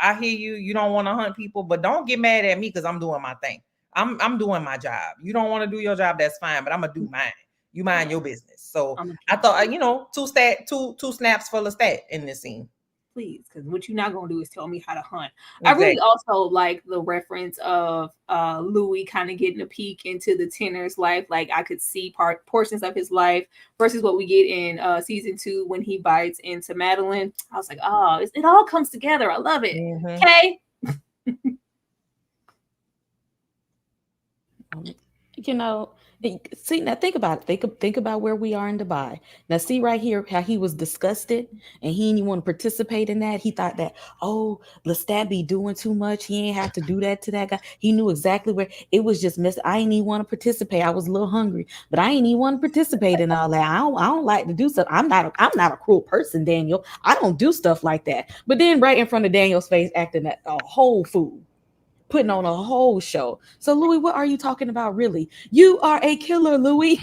C: I hear you. You don't want to hunt people, but don't get mad at me because I'm doing my thing. I'm doing my job. You don't want to do your job, that's fine, but I'm gonna do mine. You mind your business. So I thought, two snaps for Lestat in this scene.
A: Please, because what you're not gonna do is tell me how to hunt.
C: Exactly.
A: I really also like the reference of Louis kind of getting a peek into the tenor's life. Like I could see portions of his life versus what we get in season 2 when he bites into Madeline. I was like, oh, it all comes together. I love it. Okay.
D: See, now think about it. Think about where we are in Dubai. Now, see right here how he was disgusted and he didn't want to participate in that. He thought that, Lestat be doing too much. He ain't have to do that to that guy. He knew exactly where it was just missed. I ain't even want to participate. I was a little hungry, but I ain't even want to participate in all that. I don't like to do stuff. I'm not a cruel person, Daniel. I don't do stuff like that. But then right in front of Daniel's face, acting a whole fool. Putting on a whole show. So Louis, what are you talking about really? You are a killer, Louis.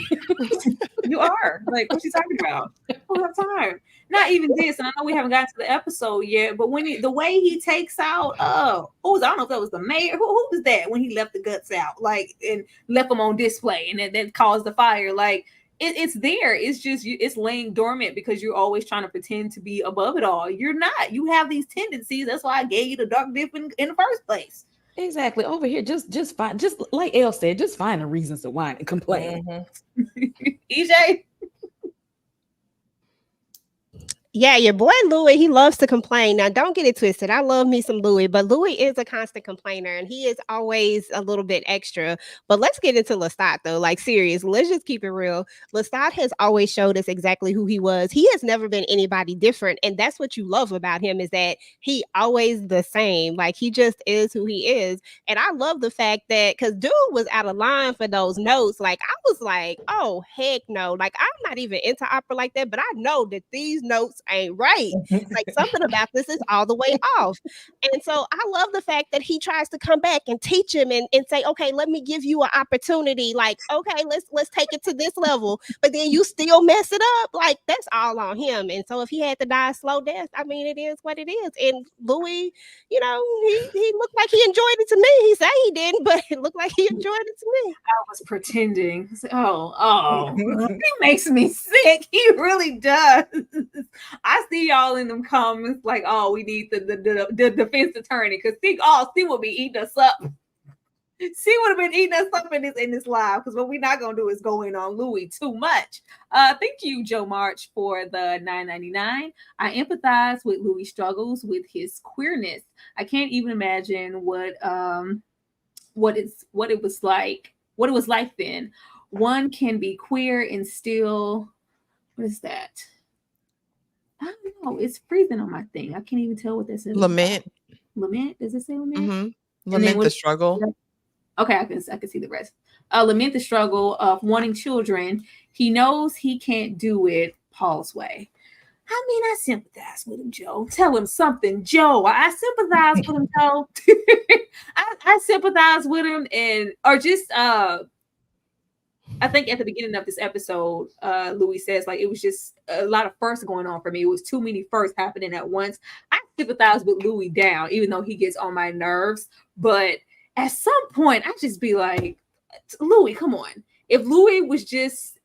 A: You are. Like, what you talking about? I don't have time. Not even this, and I know we haven't gotten to the episode yet, but when the way he takes out I don't know if that was the mayor. Who was that when he left the guts out, like, and left them on display and that caused the fire? Like, it's there. It's just it's laying dormant because you're always trying to pretend to be above it all. You're not. You have these tendencies. That's why I gave you the dark dip in the first place.
D: Exactly. Over here, just fine. Just like Elle said, just find the reasons to whine and complain.
A: EJ.
E: Yeah, your boy Louis, he loves to complain. Now, don't get it twisted. I love me some Louis, but Louis is a constant complainer and he is always a little bit extra. But let's get into Lestat though. Like, serious, let's just keep it real. Lestat has always showed us exactly who he was. He has never been anybody different. And that's what you love about him, is that he always the same. Like, he just is who he is. And I love the fact that, because dude was out of line for those notes. Like, I was like, oh, heck no. Like, I'm not even into opera like that, but I know that these notes ain't right. Like, something about this is all the way off. And so I love the fact that he tries to come back and teach him and say, okay, let me give you an opportunity. Like, okay, let's take it to this level, but then you still mess it up. Like, that's all on him. And so if he had to die a slow death, I mean, it is what it is. And Louis, he looked like he enjoyed it to me. He said he didn't, but it looked like he enjoyed it to me.
A: I was pretending. He makes me sick. He really does. I see y'all in them comments like, oh, we need the defense attorney because Steve will be eating us up. She would have been eating us up in this live, because what we're not gonna do is go in on Louis too much. Thank you, Joe March, for the $9.99. I empathize with Louis' struggles with his queerness. I can't even imagine what it was like then. One can be queer and still, what is that? I don't know. It's freezing on my thing. I can't even tell what this is.
B: Lament.
A: Lament? Does it say lament?
B: Mm-hmm. Lament the struggle.
A: Okay, I can see the rest. Lament the struggle of wanting children. He knows he can't do it Paul's way. I mean, I sympathize with him, Joe. Tell him something, Joe. I sympathize with him, Joe. I sympathize with him, I think at the beginning of this episode, Louis says, like, it was just a lot of firsts going on for me. It was too many firsts happening at once. I sympathize with Louis down, even though he gets on my nerves. But at some point, I just be like, Louis, come on. If Louis was just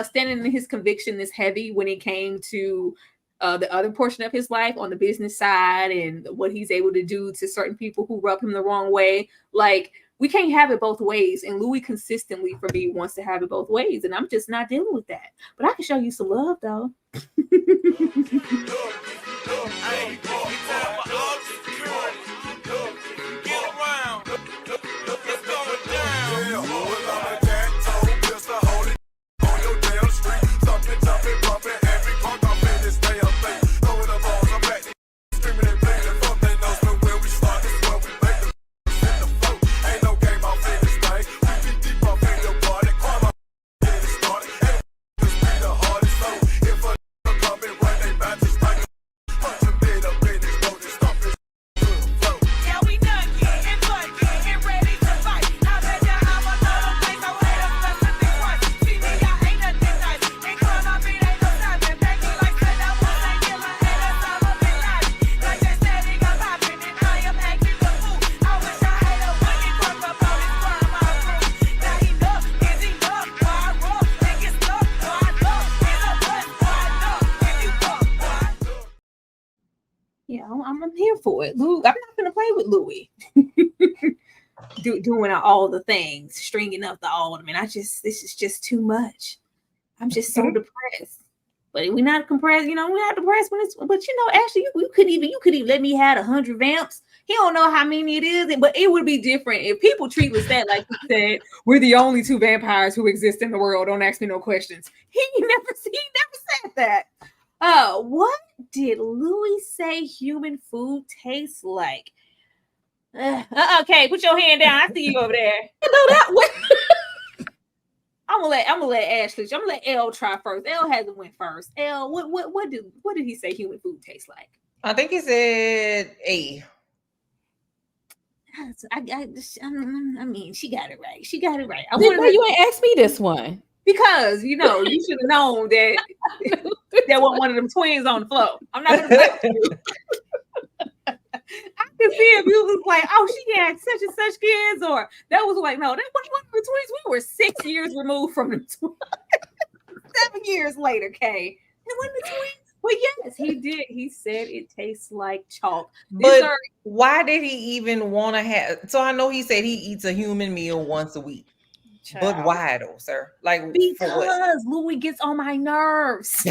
A: standing in his conviction this heavy when it came to the other portion of his life on the business side and what he's able to do to certain people who rub him the wrong way, like, we can't have it both ways. And Louis consistently, for me, wants to have it both ways. And I'm just not dealing with that. But I can show you some love, though. I'm here for it. I'm not gonna play with Louis. Doing all the things, stringing up the ornament. This is just too much. I'm just so depressed. But we're not compressed, we're not depressed when it's. But actually, you could even let me have 100 vamps. He don't know how many it is, but it would be different if people treat Lestat like he said, we're the only 2 vampires who exist in the world. Don't ask me no questions. He never said that. What did Louis say human food tastes like? Okay, put your hand down. I see you over there. You know that one. I'm gonna let Ashley. I'm gonna let Elle try first. Elle hasn't went first. Elle, what did he say human food tastes like?
C: I think he said A.
A: I mean, she got it right. She got it right.
D: Why you ain't asked me this one?
A: Because you should have known that there wasn't one of them twins on the floor. I'm not gonna blame you. I could see if you was like, oh, she had such and such kids, or that was like, no, that wasn't one of the twins. We were 6 years removed from the twins. 7 years later, Kay. It wasn't the twins. Well, yes, he did. He said it tastes like chalk.
C: But why did he even want to have? So I know he said he eats a human meal once a week. Child. But why though, sir? Like
A: because Louis gets on my nerves.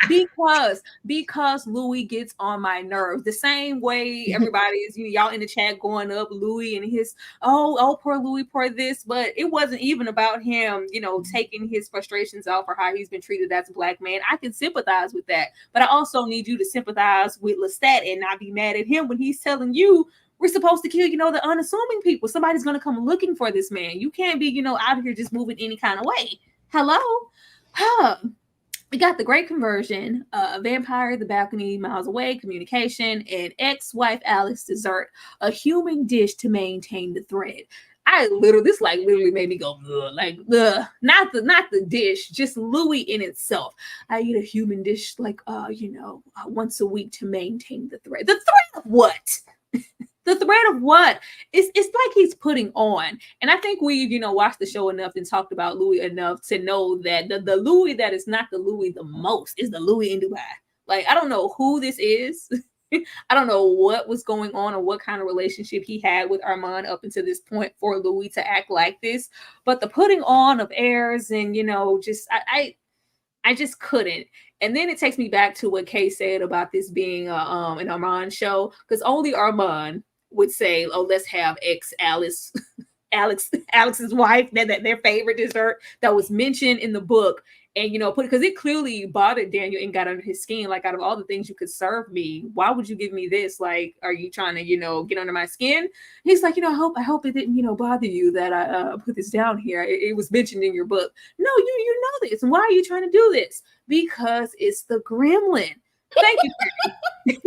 A: because Louis gets on my nerves. The same way everybody is, y'all in the chat going up Louis and his oh poor Louis, poor this, but it wasn't even about him, taking his frustrations out for how he's been treated as a Black man. I can sympathize with that, but I also need you to sympathize with Lestat and not be mad at him when he's telling you we're supposed to kill, the unassuming people. Somebody's going to come looking for this man. You can't be, out of here just moving any kind of way. Hello? We got the great conversion, vampire, the balcony, miles away, communication, and ex-wife Alex dessert, a human dish to maintain the thread. This literally made me go, not the dish, just Louis in itself. I eat a human dish once a week to maintain the thread. The thread of what? The thread of what? It's like he's putting on. And I think we've, watched the show enough and talked about Louis enough to know that the Louis that is not the Louis the most is the Louis in Dubai. Like, I don't know who this is. I don't know what was going on or what kind of relationship he had with Armand up until this point for Louis to act like this. But the putting on of airs and, I just couldn't. And then it takes me back to what Kay said about this being an Armand show, because only Armand would say, oh, let's have Alex's wife, that their favorite dessert that was mentioned in the book. And, because it clearly bothered Daniel and got under his skin. Like, out of all the things you could serve me, why would you give me this? Like, are you trying to, get under my skin? He's like, I hope it didn't, bother you that I put this down here. It was mentioned in your book. No, you know this. And why are you trying to do this? Because it's the gremlin. Thank you.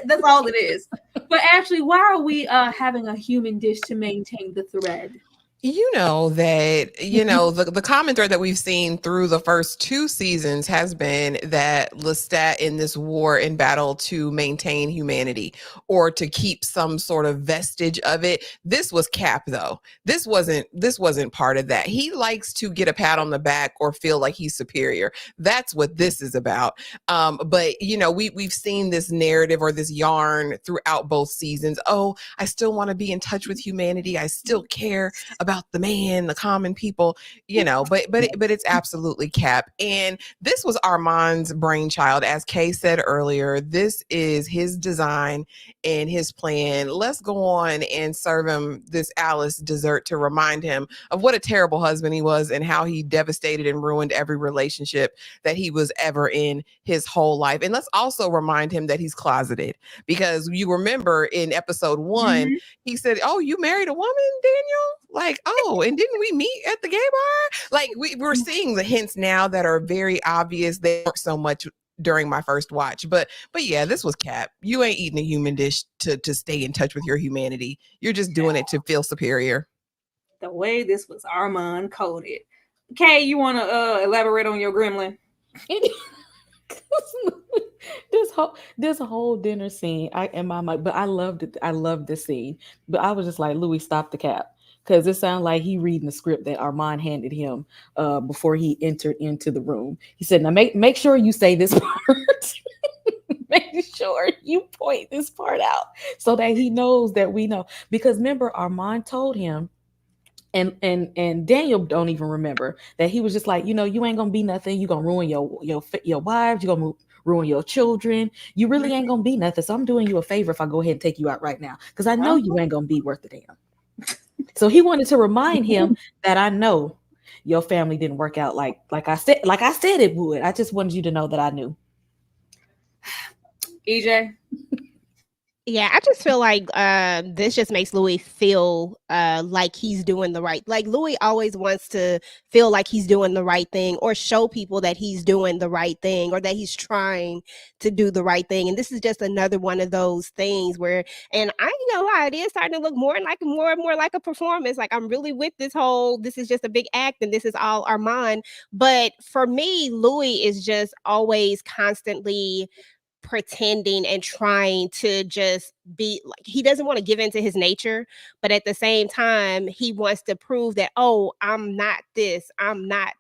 A: That's all it is. But actually, why are we having a human dish to maintain the thread?
B: The common thread that we've seen through the first 2 seasons has been that Lestat in this war and battle to maintain humanity or to keep some sort of vestige of it. This was Cap, though. This wasn't part of that. He likes to get a pat on the back or feel like he's superior. That's what this is about. But we've seen this narrative or this yarn throughout both seasons. Oh, I still want to be in touch with humanity. I still care about the man, the common people, but it's absolutely Cap. And this was Armand's brainchild. As Kay said earlier, this is his design and his plan. Let's go on and serve him this Alice dessert to remind him of what a terrible husband he was and how he devastated and ruined every relationship that he was ever in his whole life. And let's also remind him that he's closeted, because you remember in episode 1, he said, oh, you married a woman, Daniel? Like, oh, and didn't we meet at the gay bar? Like, we're seeing the hints now that are very obvious. They weren't so much during my first watch. But yeah, this was Cap. You ain't eating a human dish to stay in touch with your humanity. You're just doing it to feel superior.
A: The way this was Armand coded. Kay, you want to elaborate on your gremlin?
D: This whole dinner scene, but I loved it. I loved this scene. But I was just like, Louis, stop the cap. Because it sounded like he reading the script that Armand handed him before he entered into the room. He said, now make sure you say this part. Make sure you point this part out so that he knows that we know. Because remember, Armand told him, and Daniel don't even remember that he was just like, you ain't gonna be nothing. You gonna ruin your wives. You gonna ruin your children. You really ain't gonna be nothing. So I'm doing you a favor if I go ahead and take you out right now, because I know you ain't gonna be worth a damn. So he wanted to remind him that I know your family didn't work out like I said it would. I just wanted you to know that I knew.
A: EJ.
E: Yeah, I just feel like this just makes Louis feel like he's doing the right. Like Louis always wants to feel like he's doing the right thing, or show people that he's doing the right thing, or that he's trying to do the right thing. And this is just another one of those things where, and I ain't gonna lie, it is starting to look more and more like a performance. Like I'm really with this whole, this is just a big act and this is all Armand. But for me, Louis is just always constantly pretending and trying to just be like, he doesn't want to give into his nature, but at the same time he wants to prove that, oh, I'm not this, I'm not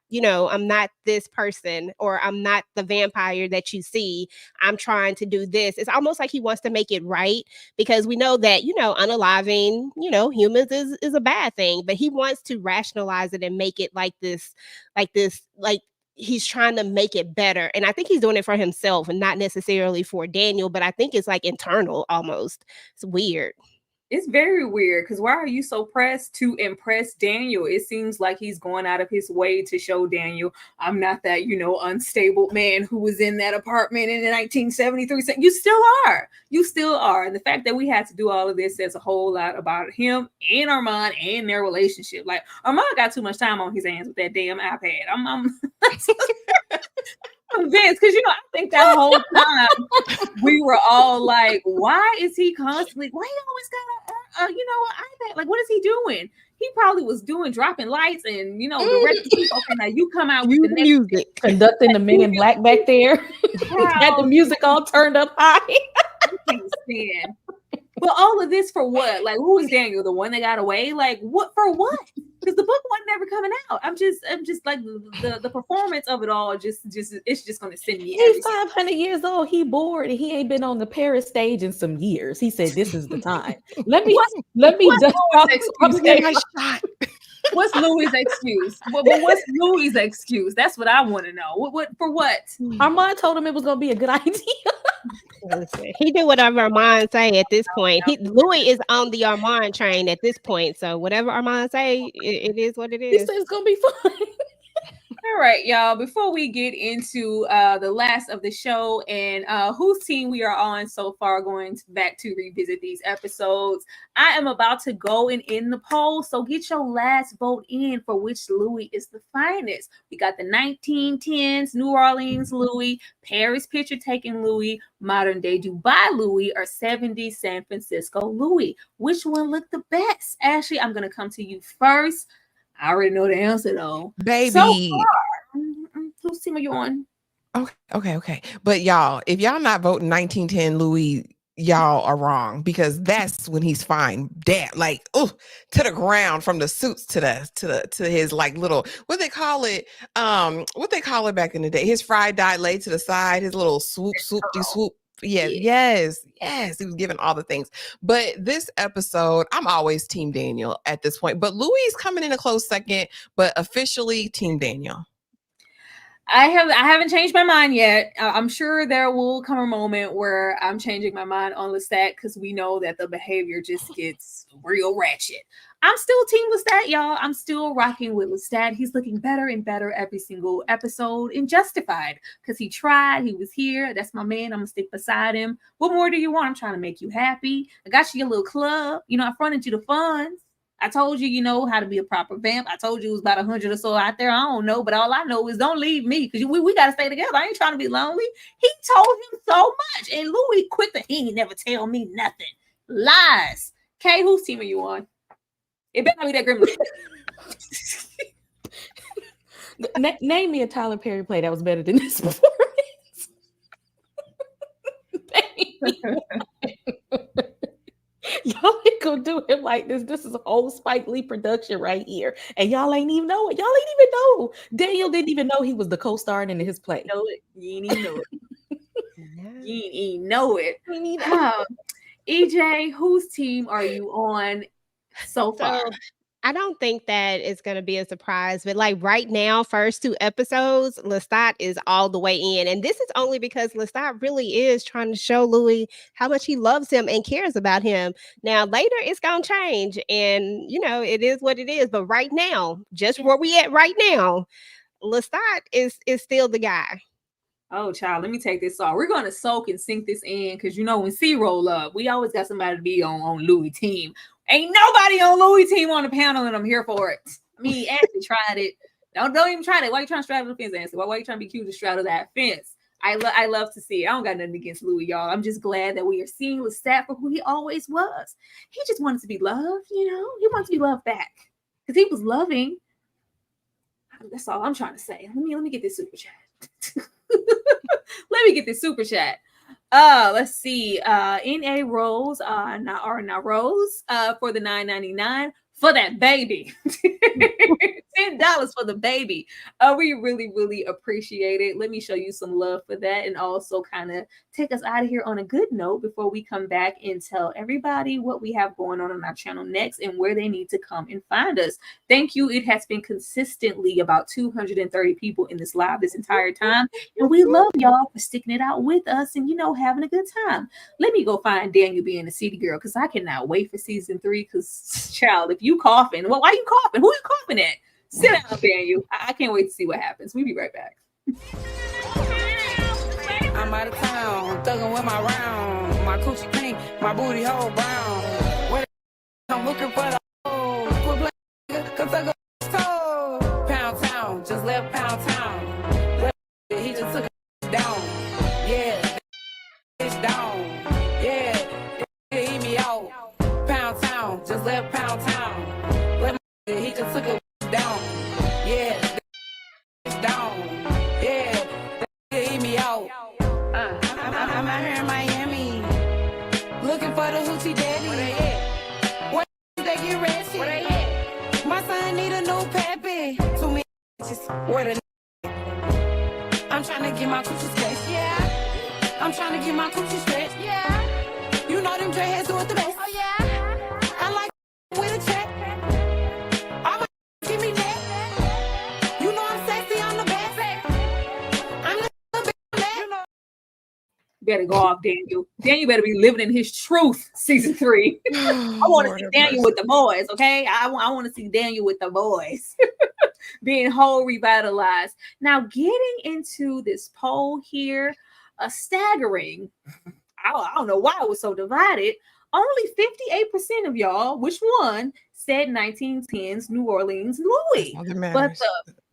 E: this person, or I'm not the vampire that you see, I'm trying to do this. It's almost like he wants to make it right, because we know that unaliving humans is a bad thing, but he wants to rationalize it and make it like he's trying to make it better. And I think he's doing it for himself and not necessarily for Daniel, but I think it's like internal almost. It's weird.
A: It's very weird, because why are you so pressed to impress Daniel? It seems like he's going out of his way to show Daniel, I'm not that, unstable man who was in that apartment in 1973. You still are. You still are. And the fact that we had to do all of this says a whole lot about him and Armand and their relationship. Like, Armand got too much time on his hands with that damn iPad. I'm convinced, because I think that whole time we were all like, why is he constantly, why he always got an iPad? Like, what is he doing? He probably was dropping lights and the rest of the people. Okay, now you come out with the
D: music, conducting the Men in Black back there. Had the music all turned up high.
A: I can't stand. But all of this for what? Like, who is Daniel? The one that got away? Like, what for what? Because the book wasn't never coming out. I'm just like the performance of it all. Just it's just gonna send me.
D: He's 500 years old. He bored, and he ain't been on the Paris stage in some years. He said, "This is the time." Let me just
A: get my shot. What's Louis' excuse? But what's Louis' excuse? That's what I want to know. What for what?
D: Armand told him it was gonna be a good idea.
E: He did whatever Armand say at this point. Louis is on the Armand train at this point. So whatever Armand say, it is what it is.
D: He said it's gonna be fun.
A: All right, y'all. Before we get into the last of the show and whose team we are on so far, going back to revisit these episodes, I am about to go and end the poll. So get your last vote in for which Louis is the finest. We got the 1910s New Orleans Louis, Paris picture taking Louis, modern day Dubai Louis, or 70s San Francisco Louis. Which one looked the best? Ashley, I'm going to come to you first. I already know the answer though.
B: Baby.
A: So far, whose team are you on?
B: Okay. But y'all, if y'all not voting 1910 Louis, y'all are wrong, because that's when he's fine. Damn, like to the ground, from the suits to his like little what they call it back in the day. His fried dye laid to the side, his little swoop. Yes. He was given all the things. But this episode, I'm always Team Daniel at this point. But Louis is coming in a close second, but officially Team Daniel.
A: I haven't changed my mind yet. I'm sure there will come a moment where I'm changing my mind on Lestat, because we know that the behavior just gets real ratchet. I'm still Team Lestat, y'all. I'm still rocking with Lestat. He's looking better and better every single episode, and justified, because he tried. He was here. That's my man. I'm gonna stick beside him. What more do you want? I'm trying to make you happy. I got you your little club. I fronted you the funds. I told you, how to be a proper vamp. I told you it was about 100 or so out there. I don't know, but all I know is don't leave me, because we got to stay together. I ain't trying to be lonely. He told him so much, and Louis quick that he ain't never tell me nothing. Lies. Kay, whose team are you on? It better not be that gremlin.
D: Name me a Tyler Perry play that was better than this performance. Y'all ain't gonna do it like this. This is a whole Spike Lee production right here, and y'all ain't even know it. Y'all ain't even know. Daniel didn't even know he was the co-star in his play.
A: Know it. You ain't even know it. You know it. EJ, whose team are you on so far?
E: I don't think that it's going to be a surprise, but like right now, first 2 episodes, Lestat is all the way in. And this is only because Lestat really is trying to show Louis how much he loves him and cares about him. Now, later it's going to change and, it is what it is. But right now, just where we at right now, Lestat is still the guy.
A: Oh, child, let me take this off. We're going to soak and sink this in because, when C roll up, we always got somebody to be on Louis' team. Ain't nobody on Louis' team on the panel, and I'm here for it. I mean, Ashley tried it. Don't even try that. Why are you trying to straddle the fence, Ashley? Why are you trying to be cute to straddle that fence? I love to see it. I don't got nothing against Louis, y'all. I'm just glad that we are seeing Lestat for who he always was. He just wanted to be loved, He wanted to be loved back because he was loving. That's all I'm trying to say. Let me get this super chat. Let me get this super chat. Let's see. N.A. Rose, Rose, for the $9.99 for that baby. $10 for the baby. We really, really appreciate it. Let me show you some love for that and also kind of take us out of here on a good note before we come back and tell everybody what we have going on our channel next and where they need to come and find us. Thank you. It has been consistently about 230 people in this live this entire time. And we love y'all for sticking it out with us and, having a good time. Let me go find Daniel being a city girl because I cannot wait for season 3 because, child, if you coughing, well, why you coughing? Who you coughing at? Sit down, Daniel. I can't wait to see what happens. We'll be right back.
K: I'm out of town, thugging with my round. My coochie pink, my booty hole brown. Where I'm looking for the hole. Quit playing, cause I go toe. Pound town, just left Pound town. He just took it down. Yeah, it's down. Yeah, eat me out. Pound town, just left Pound town. He just took it down. Yeah, it's down. Yeah, eat me out. I'm out here in Miami, looking for the hoochie daddy. Where they get ready? My son need a new pappy. Too many bitches. Where the I'm trying to get my coochie stretched. Yeah, I'm trying to get my coochie stretched. Yeah, you know them dreadheads do it the best. Oh yeah, I like with a check. I'ma give me that. You know I'm sexy, I'm the best. I'm the best. You know.
A: Better go off, Daniel. Daniel better be living in his truth. Season 3. I want to see Daniel with the boys. Okay, I want to see Daniel with the boys. Being whole, revitalized. Now, getting into this poll here, a staggering. I don't know why it was so divided. Only 58% of y'all, which one, said 1910s New Orleans Louis. But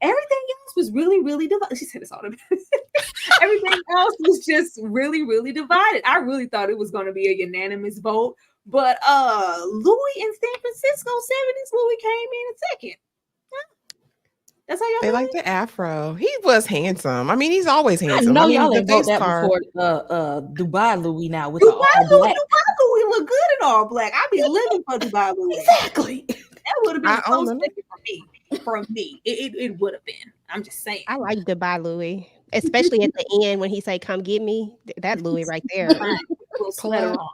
A: everything else was really, really divided. She said it's all divided. Everything else was just really, really divided. I really thought it was going to be a unanimous vote. But Louis in San Francisco, 70s Louis came in second. That's how y'all
B: They like the afro. He was handsome. I mean, he's always handsome.
D: I know y'all ain't vote that before Dubai Louis now with
A: Dubai
D: the all black.
A: Dubai Louis look good in all black. I'd be living for Dubai Louis.
D: Exactly.
A: That would have been so special for me. For me, it would have been. I'm just saying.
E: I like Dubai Louis, especially at the end when he say, "Come get me." That Louis right there.
A: Little sweater on.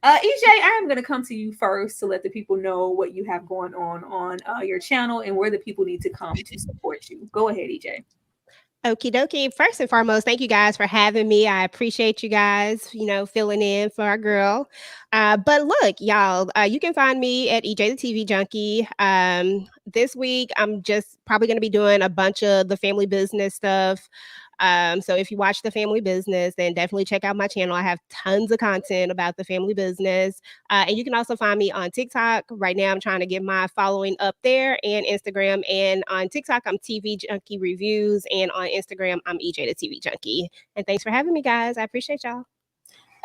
A: EJ, I am going to come to you first to let the people know what you have going on your channel and where the people need to come to support you. Go ahead, EJ.
E: Okie dokie. First and foremost, thank you guys for having me. I appreciate you guys, filling in for our girl. But look, y'all, you can find me at EJ the TV Junkie. This week, I'm just probably going to be doing a bunch of the family business stuff. So if you watch the family business, then definitely check out my channel. I have tons of content about the family business. And you can also find me on TikTok. Right now, I'm trying to get my following up there, and Instagram. And on TikTok, I'm TV Junkie Reviews. And on Instagram, I'm EJ the TV Junkie. And thanks for having me, guys. I appreciate y'all.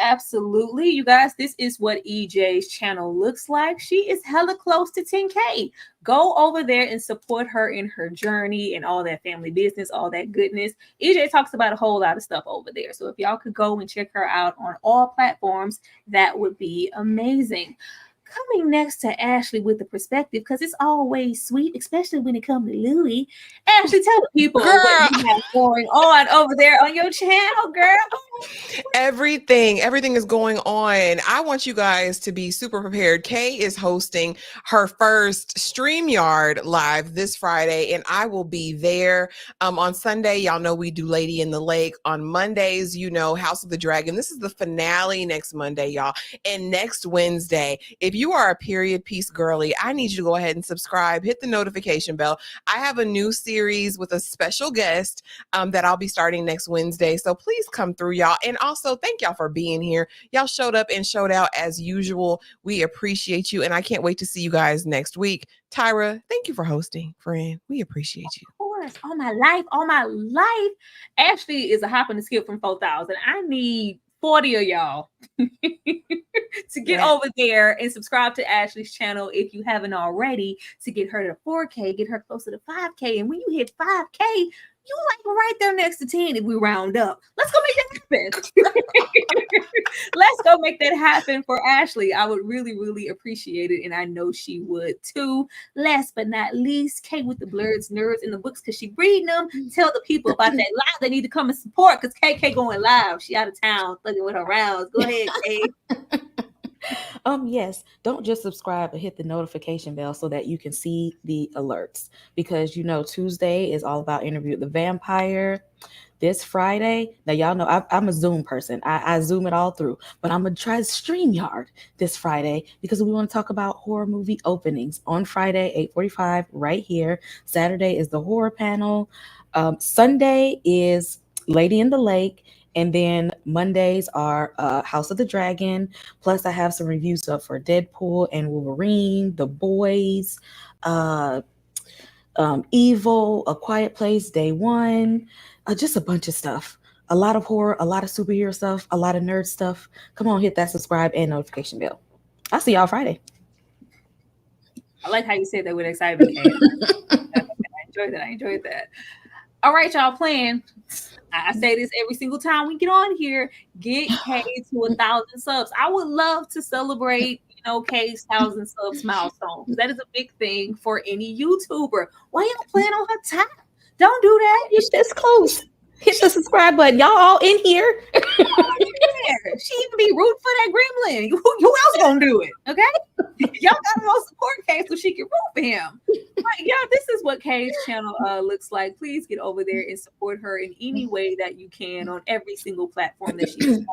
A: Absolutely. You guys, this is what EJ's channel looks like. She is hella close to 10K. Go over there and support her in her journey and all that family business, all that goodness. EJ talks about a whole lot of stuff over there. So if y'all could go and check her out on all platforms, that would be amazing. coming next to Ashley with the perspective, because it's always sweet, especially when it comes to Louis. Ashley, tell the people what you have going on over there on your channel, girl.
B: Everything is going on. I want you guys to be super prepared. Kay is hosting her first StreamYard live this Friday, and I will be there on Sunday. Y'all know we do Lady in the Lake. On Mondays, you know, House of the Dragon. This is the finale next Monday, y'all. And next Wednesday, if you are a period piece girly, I need you to go ahead and subscribe, hit the notification bell. I have a new series with a special guest that I'll be starting next Wednesday. So please come through, y'all. And also, thank y'all for being here. Y'all showed up and showed out as usual. We appreciate you. And I can't wait to see you guys next week. Tyra, thank you for hosting, friend. We appreciate you.
A: Of course. All my life. Ashley is a hop and a skip from 4,000. I need 40 of y'all to get over there and subscribe to Ashley's channel if you haven't already, to get her to 4K, get her closer to 5K. And when you hit 5K, you like right there next to 10 if we round up. Let's go make that happen. Let's go make that happen for Ashley. I would really, really appreciate it. And I know she would too. Last but not least, Kay with the blurs, nerds, in the books, because she reading them. Tell the people about that live. They need to come and support, because KK going live. She out of town, thugging with her rounds. Go ahead, Kay.
D: Yes, don't just subscribe, but hit the notification bell so that you can see the alerts, because you know Tuesday is all about Interview with the Vampire. This Friday, now y'all know I'm a Zoom person. I Zoom it all through, but I'm gonna try StreamYard this Friday because we want to talk about horror movie openings on Friday, 8:45, right here. Saturday is the horror panel. Sunday is Lady in the Lake. And then Mondays are House of the Dragon. Plus, I have some reviews up for Deadpool and Wolverine, The Boys, Evil, A Quiet Place, Day One, just a bunch of stuff. A lot of horror, a lot of superhero stuff, a lot of nerd stuff. Come on, hit that subscribe and notification bell. I'll see y'all Friday.
A: I like how you said that with excitement, Kay. I enjoyed that. All right, y'all, playing. I say this every single time we get on here. Get Kay to 1,000 subs. I would love to celebrate, Kay's 1,000 subs milestone. That is a big thing for any YouTuber. Why y'all playing on her top? Don't do that.
D: It's just close. Hit the subscribe button. Y'all all in here.
A: She even be rooting for that gremlin. Who else gonna do it? Okay, y'all gotta go support Kay so she can root for him. Right, y'all, this is what Kay's channel looks like. Please get over there and support her in any way that you can on every single platform that she's on.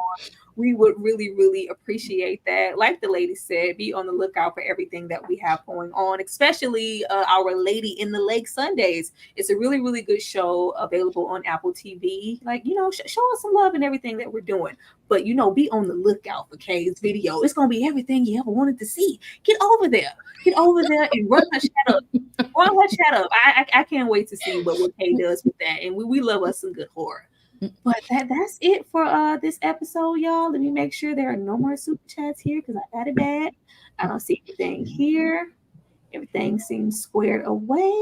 A: We would really, really appreciate that. Like the lady said, be on the lookout for everything that we have going on, especially our Lady in the Lake Sundays. It's a really, really good show available on Apple TV. Like, show us some love and everything that we're doing. But, be on the lookout for Kay's video. It's going to be everything you ever wanted to see. Get over there. Get over there and run her chat up. Run her chat up. I can't wait to see what Kay does with that. And we love us some good horror. But that's it for this episode, y'all. Let me make sure there are no more super chats here because I got it bad. I don't see anything here. Everything seems squared away.